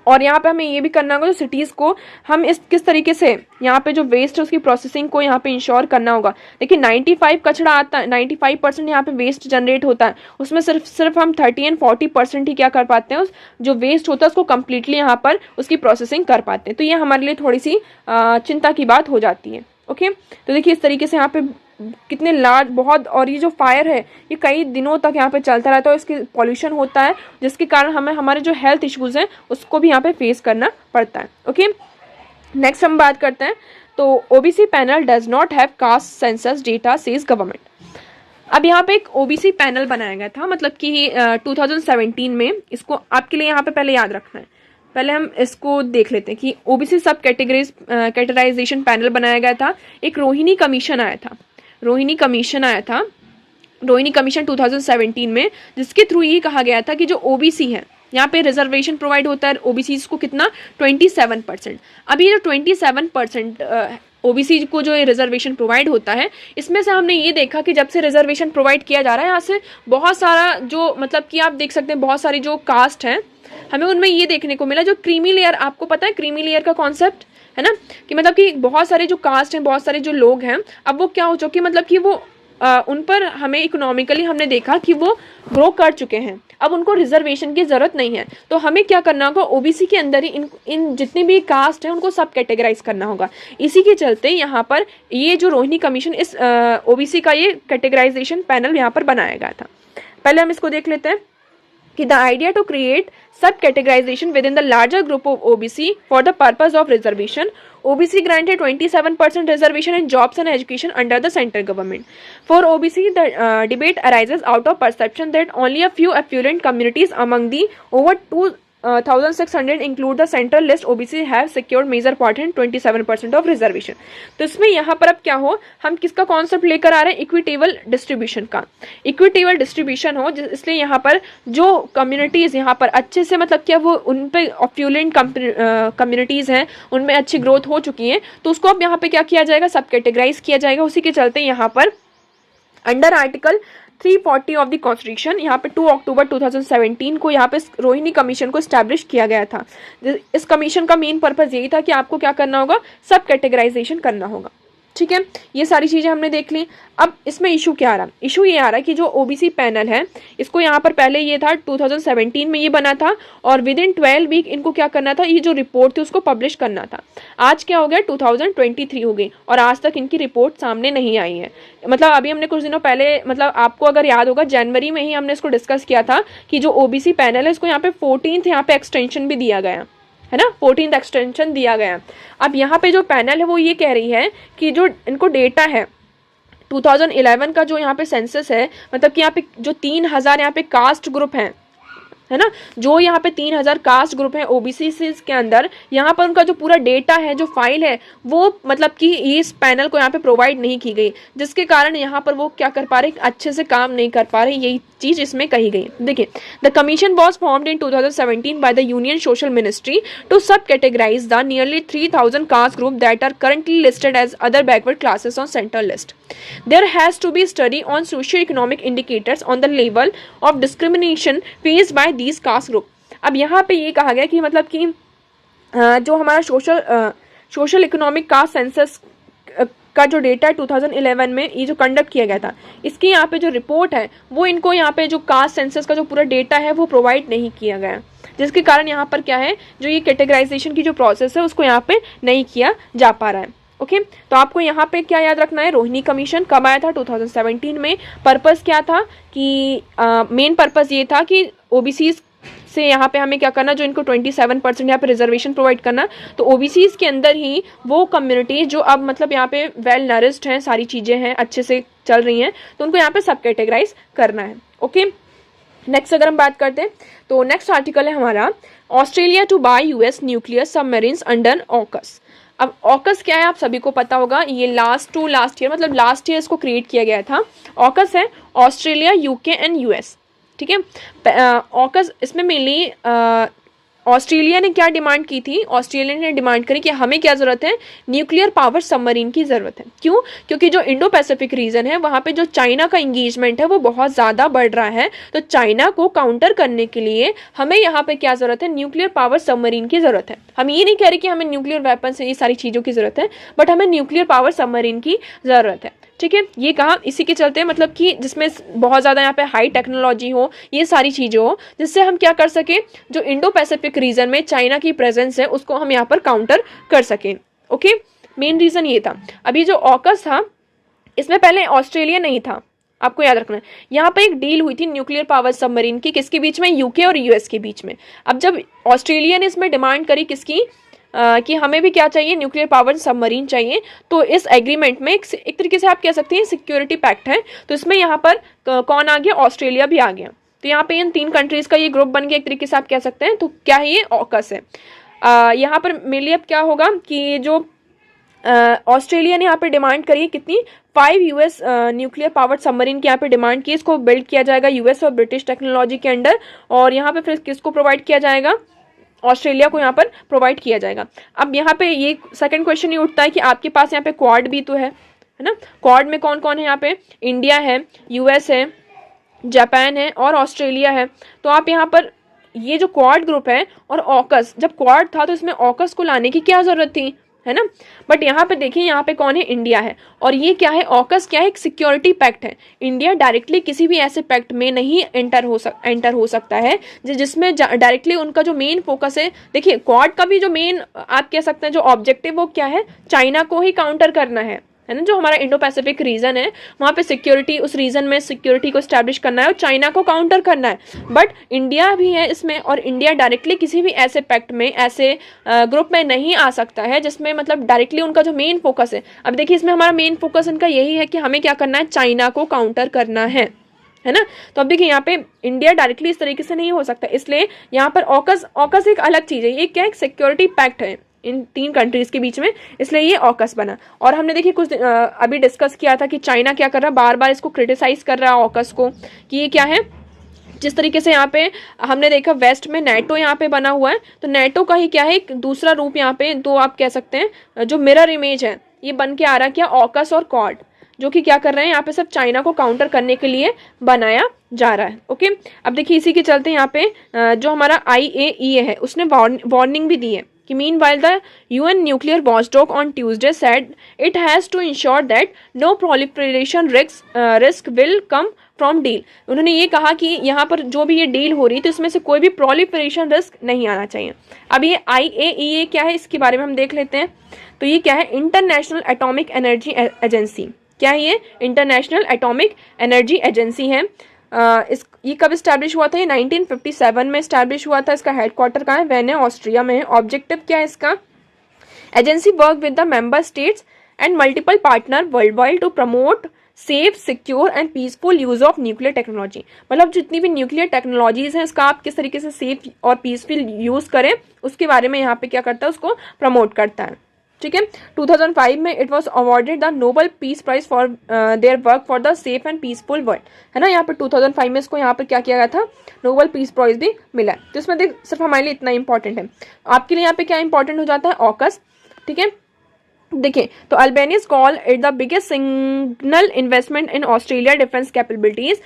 और यहाँ पे हमें ये भी करना होगा जो सिटीज़ को हम किस तरीके से यहाँ पे जो वेस्ट है उसकी प्रोसेसिंग को यहाँ पे इंश्योर करना होगा। देखिए 95 कचरा आता है, 95% यहाँ पे वेस्ट जनरेट होता है, उसमें सिर्फ हम 30 and 40% ही क्या कर पाते हैं, उस जो वेस्ट होता है उसको कम्प्लीटली यहाँ पर उसकी प्रोसेसिंग कर पाते हैं। तो ये हमारे लिए थोड़ी सी चिंता की बात हो जाती है। ओके, तो देखिए इस तरीके से यहाँ पे कितने लार्ज बहुत, और ये जो फायर है ये कई दिनों तक यहाँ पे चलता रहता है, इसके पॉल्यूशन होता है जिसके कारण हमें हमारे जो हेल्थ इश्यूज़ हैं उसको भी यहाँ पे फेस करना पड़ता है। ओके, नेक्स्ट हम बात करते हैं, तो OBC panel does not have caste census data says government. अब यहाँ पे एक ओबीसी पैनल बनाया गया था, मतलब कि 2017 में, इसको आपके लिए यहाँ पे पहले याद रखना है। पहले हम इसको देख लेते हैं कि ओबीसी सब कैटेगराइजेशन पैनल बनाया गया था। एक रोहिणी कमीशन आया था, रोहिणी कमीशन 2017 में, जिसके थ्रू ये कहा गया था कि जो ओबीसी है यहाँ पे रिजर्वेशन प्रोवाइड होता है ओबीसी को कितना 27%। अभी ये जो 27% ओबीसी को जो रिजर्वेशन प्रोवाइड होता है, इसमें से हमने ये देखा कि जब से रिजर्वेशन प्रोवाइड किया जा रहा है यहाँ से बहुत सारा जो मतलब कि आप देख सकते हैं बहुत सारी जो कास्ट हैं हमें उनमें ये देखने को मिला जो क्रीमी लेयर, आपको पता है क्रीमी लेयर का कॉन्सेप्ट है ना, कि मतलब कि बहुत सारे जो कास्ट हैं, बहुत सारे जो लोग हैं, अब वो क्या हो चुके हैं, मतलब कि वो उन पर हमें इकोनॉमिकली हमने देखा कि वो ग्रो कर चुके हैं, अब उनको रिजर्वेशन की ज़रूरत नहीं है। तो हमें क्या करना होगा, ओबीसी के अंदर ही इन जितने भी कास्ट हैं उनको सब कैटेगराइज करना होगा। इसी के चलते यहाँ पर ये जो रोहिणी कमीशन इस ओबीसी का ये कैटेगराइजेशन पैनल यहाँ पर बनाया गया था। पहले हम इसको देख लेते हैं कि the idea to create sub-categorization within the larger group of OBC for the purpose of reservation. OBC granted 27% reservation in jobs and education under the central government. For OBC, the debate arises out of perception that only a few affluent communities among the over 2,600 include the central list OBC have secured major part in 27% of reservation। तो इसमें यहाँ पर अब क्या हो, हम किसका concept लेकर आ रहे हैं, इक्विटेबल डिस्ट्रीब्यूशन का। इक्विटेबल डिस्ट्रीब्यूशन हो इसलिए यहाँ पर जो कम्युनिटीज़ यहाँ पर अच्छे से मतलब क्या वो उन पे अफ्यूलेंट कम्युनिटीज़ हैं उनमें अच्छी ग्रोथ हो चुकी है, तो उसको अब यहाँ पे क्या किया जाएगा, सब कैटेगराइज किया जाएगा। उसी के चलते यहाँ पर under article 340 of the constitution यहाँ पे 2 अक्टूबर 2017 को यहाँ पे रोहिणी कमीशन को इस्टेब्लिश किया गया था। इस कमीशन का मेन पर्पज़ यही था कि आपको क्या करना होगा, सब कैटेगराइजेशन करना होगा। ठीक है, ये सारी चीज़ें हमने देख ली। अब इसमें इशू क्या आ रहा है? इशू ये आ रहा है कि जो ओबीसी पैनल है, इसको यहाँ पर पहले ये था 2017 में ये बना था और विद इन 12 वीक इनको क्या करना था, ये जो रिपोर्ट थी उसको पब्लिश करना था। आज क्या हो गया, 2023 हो गई और आज तक इनकी रिपोर्ट सामने नहीं आई है। मतलब अभी हमने कुछ दिनों पहले, मतलब आपको अगर याद होगा जनवरी में ही हमने इसको डिस्कस किया था कि जो ओबीसी पैनल है इसको यहाँ पे 14th यहाँ पे एक्सटेंशन भी दिया गया है ना, 14th एक्सटेंशन दिया गया। अब यहाँ पे जो पैनल है वो ये कह रही है कि जो इनको डेटा है 2011 का जो यहाँ पे सेंसस है, मतलब कि यहाँ पे जो 3000 यहाँ पे कास्ट ग्रुप हैं, है ना, जो यहाँ पे 3000 कास्ट ग्रुप हैं ओबीसी के अंदर, यहाँ पर उनका जो पूरा डेटा है, जो फाइल है, वो मतलब कि इस पैनल को यहाँ पे प्रोवाइड नहीं की गई, जिसके कारण यहाँ पर वो क्या कर पा रहे, अच्छे से काम नहीं कर पा रहे। यही चीज इसमें कही गई। देखिए, the commission was formed in 2017 by the union social ministry to subcategorize the nearly 3000 caste group that are currently listed as other backward classes on central list. There has to be study on socio-economic indicators on the level of discrimination faced by these caste group। अब यहाँ पे ये कहा गया कि मतलब कि जो हमारा सोशल इकोनॉमिक कास्ट सेंसस का जो डेटा है 2011 में ये जो कंडक्ट किया गया था, इसकी यहाँ पे जो रिपोर्ट है वो इनको यहाँ पे जो कास्ट सेंसस का जो पूरा डेटा है वो प्रोवाइड नहीं किया गया, जिसके कारण यहाँ पर क्या है, जो ये कैटेगराइजेशन की जो प्रोसेस है उसको यहाँ पे नहीं किया जा पा रहा है। ओके, तो आपको यहाँ पे क्या याद रखना है, रोहिणी कमीशन कब आया था, 2017 में। पर्पस क्या था कि मेन पर्पस ये था कि ओबीसी से यहाँ पे हमें क्या करना, जो इनको 27% यहाँ पे रिजर्वेशन प्रोवाइड करना, तो ओबीसीज के अंदर ही वो कम्युनिटी जो अब मतलब यहाँ पे वेल नरिस्ड हैं, सारी चीज़ें हैं, अच्छे से चल रही हैं, तो उनको यहाँ पे सब कैटेगराइज करना है। ओके, नेक्स्ट अगर हम बात करते हैं तो नेक्स्ट आर्टिकल है हमारा, Australia to buy US nuclear submarines under AUKUS. अब ऑकस क्या है आप सभी को पता होगा, ये लास्ट ईयर मतलब लास्ट ईयर इसको क्रिएट किया गया था। ऑकस है ऑस्ट्रेलिया, यूके एंड यूएस, ठीक है। ऑकस इसमें मेनली ऑस्ट्रेलिया ने क्या डिमांड की थी, ऑस्ट्रेलिया ने डिमांड करी कि हमें क्या ज़रूरत है, न्यूक्लियर पावर सबमरीन की ज़रूरत है। क्यों? क्योंकि जो इंडो पैसिफिक रीजन है वहाँ पे जो चाइना का इंगेजमेंट है वो बहुत ज़्यादा बढ़ रहा है, तो चाइना को काउंटर करने के लिए हमें यहाँ पे क्या ज़रूरत है, न्यूक्लियर पावर सबमरीन की ज़रूरत है। हम ये नहीं कह रहे कि हमें न्यूक्लियर वेपन से ये सारी चीज़ों की ज़रूरत है, बट हमें न्यूक्लियर पावर सबमरीन की ज़रूरत है, ठीक है। ये कहा इसी के चलते, मतलब कि जिसमें बहुत ज़्यादा यहाँ पे हाई टेक्नोलॉजी हो, ये सारी चीज़ें हो, जिससे हम क्या कर सकें, जो इंडो पैसिफिक रीजन में चाइना की प्रेजेंस है उसको हम यहाँ पर काउंटर कर सकें। ओके, मेन रीज़न ये था। अभी जो ऑकस था इसमें पहले ऑस्ट्रेलिया नहीं था, आपको याद रखना है। यहाँ पे एक डील हुई थी न्यूक्लियर पावर सबमरीन की, किसके बीच में, यूके और यूएस के बीच में। अब जब ऑस्ट्रेलिया ने इसमें डिमांड करी किसकी, कि हमें भी क्या चाहिए, न्यूक्लियर पावर सबमरीन चाहिए, तो इस एग्रीमेंट में एक तरीके से आप कह सकते हैं सिक्योरिटी पैक्ट है, तो इसमें यहाँ पर कौन आ गया, ऑस्ट्रेलिया भी आ गया। तो यहाँ पे इन 3 कंट्रीज़ का ये ग्रुप बन गया एक तरीके से आप कह सकते हैं। तो क्या है ये, ऑकस है। यहाँ पर मेनली अब क्या होगा कि जो ऑस्ट्रेलिया ने यहाँ पे डिमांड करी कितनी, 5 यूएस न्यूक्लियर पावर सबमरीन की यहाँ पे डिमांड की। इसको बिल्ड किया जाएगा यूएस और ब्रिटिश टेक्नोलॉजी के अंडर, और यहाँ पे फिर किसको प्रोवाइड किया जाएगा, ऑस्ट्रेलिया को यहाँ पर प्रोवाइड किया जाएगा। अब यहाँ पे ये सेकंड क्वेश्चन ये उठता है कि आपके पास यहाँ पे क्वाड भी तो है ना। क्वाड में कौन कौन है, यहाँ पे इंडिया है, यूएस है, जापान है और ऑस्ट्रेलिया है। तो आप यहाँ पर ये जो क्वाड ग्रुप है और ऑकस, जब क्वाड था तो इसमें ऑकस को लाने की क्या ज़रूरत थी, है ना। बट यहाँ पे देखिए, यहाँ पे कौन है, इंडिया है, और ये क्या है, ऑकस क्या है, एक सिक्योरिटी पैक्ट है। इंडिया डायरेक्टली किसी भी ऐसे पैक्ट में नहीं एंटर हो सकता है जिसमें डायरेक्टली उनका जो मेन फोकस है। देखिए, क्वाड का भी जो मेन आप कह सकते हैं जो ऑब्जेक्टिव वो क्या है, चाइना को ही काउंटर करना है ना। जो हमारा इंडो पैसिफिक रीजन है वहाँ पे सिक्योरिटी, उस रीजन में सिक्योरिटी को एस्टैब्लिश करना है और चाइना को काउंटर करना है। बट इंडिया भी है इसमें, और इंडिया डायरेक्टली किसी भी ऐसे पैक्ट में, ऐसे ग्रुप में नहीं आ सकता है जिसमें मतलब डायरेक्टली उनका जो मेन फोकस है। अब देखिए, इसमें हमारा मेन फोकस इनका यही है कि हमें क्या करना है, चाइना को काउंटर करना है ना। तो अब देखिए, यहाँ पे इंडिया डायरेक्टली इस तरीके से नहीं हो सकता, इसलिए यहाँ पर ऑकस एक अलग चीज़ है। ये क्या, एक सिक्योरिटी पैक्ट है इन 3 कंट्रीज के बीच में, इसलिए ये ऑकस बना। और हमने देखिए कुछ अभी डिस्कस किया था कि चाइना क्या कर रहा है, बार बार इसको क्रिटिसाइज कर रहा है ऑकस को, कि ये क्या है, जिस तरीके से यहाँ पे हमने देखा वेस्ट में नेटो यहाँ पे बना हुआ है, तो नेटो का ही क्या है, एक दूसरा रूप यहाँ पे, तो आप कह सकते हैं जो मिरर इमेज है, ये बन के आ रहा है क्या, ऑकस और क्वाड, जो कि क्या कर रहे हैं यहाँ पे, सब चाइना को काउंटर करने के लिए बनाया जा रहा है। ओके, अब देखिए इसी के चलते यहाँ पे जो हमारा IAEA है उसने वार्निंग भी दी है कि meanwhile the UN nuclear watchdog on Tuesday said it has to ensure that no proliferation risk will come from deal. उन्होंने ये कहा कि यहाँ पर जो भी ये डील हो रही है तो इसमें से कोई भी प्रोलिफरेशन रिस्क नहीं आना चाहिए। अब ये IAEA क्या है, इसके बारे में हम देख लेते हैं। तो ये क्या है, इंटरनेशनल एटॉमिक एनर्जी एजेंसी। क्या है ये, इंटरनेशनल एटॉमिक एनर्जी एजेंसी है। ये कब इस्टेब्लिश हुआ था, ये 1957 में इस्टेब्लिश हुआ था। इसका हेडक्वार्टर कहाँ है, वेने ऑस्ट्रिया में है। ऑब्जेक्टिव क्या है इसका, agency work with the member states and multiple partner world wide to promote safe, secure and peaceful use of nuclear technology. मतलब जितनी भी न्यूक्लियर टेक्नोलॉजीज हैं उसका आप किस तरीके से सेफ और पीसफुल यूज करें उसके बारे में यहाँ पे क्या करता है, उसको प्रमोट करता है। ठीक है, 2005 में it was awarded the Nobel peace prize for their work for the safe and peaceful world, है ना। यहाँ पर 2005 में इसको यहाँ पर क्या किया गया था, नोबल पीस प्राइज भी मिला है। तो इसमें देख सिर्फ हमारे लिए इतना इंपॉर्टेंट है। आपके लिए यहाँ पे क्या इंपॉर्टेंट हो जाता है, ऑकस। ठीक है, देखिए तो Albania call it the biggest single investment in Australia defence capabilities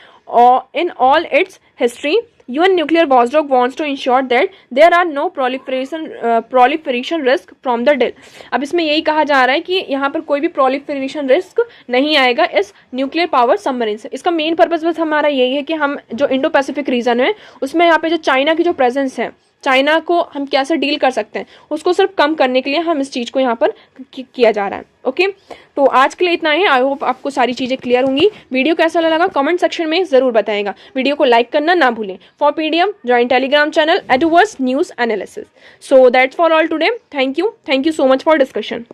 in all it's history. UN nuclear watchdog wants to ensure that there are no proliferation risk from the deal। अब इसमें यही कहा जा रहा है कि यहाँ पर कोई भी proliferation risk नहीं आएगा इस न्यूक्लियर पावर सबमरीन से। इसका मेन पर्पस बस हमारा यही है कि हम जो इंडो पैसिफिक रीजन है उसमें यहाँ पे जो चाइना की जो प्रेजेंस है, चाइना को हम कैसे डील कर सकते हैं उसको सिर्फ कम करने के लिए हम इस चीज़ को यहाँ पर किया जा रहा है। ओके, तो आज के लिए इतना ही। आई होप आपको सारी चीज़ें क्लियर होंगी। वीडियो कैसा लगा कमेंट सेक्शन में ज़रूर बताएगा। वीडियो को लाइक करना ना भूलें। For PDF join Telegram channel adverse news analysis. So that's for all today. Thank you so much for discussion.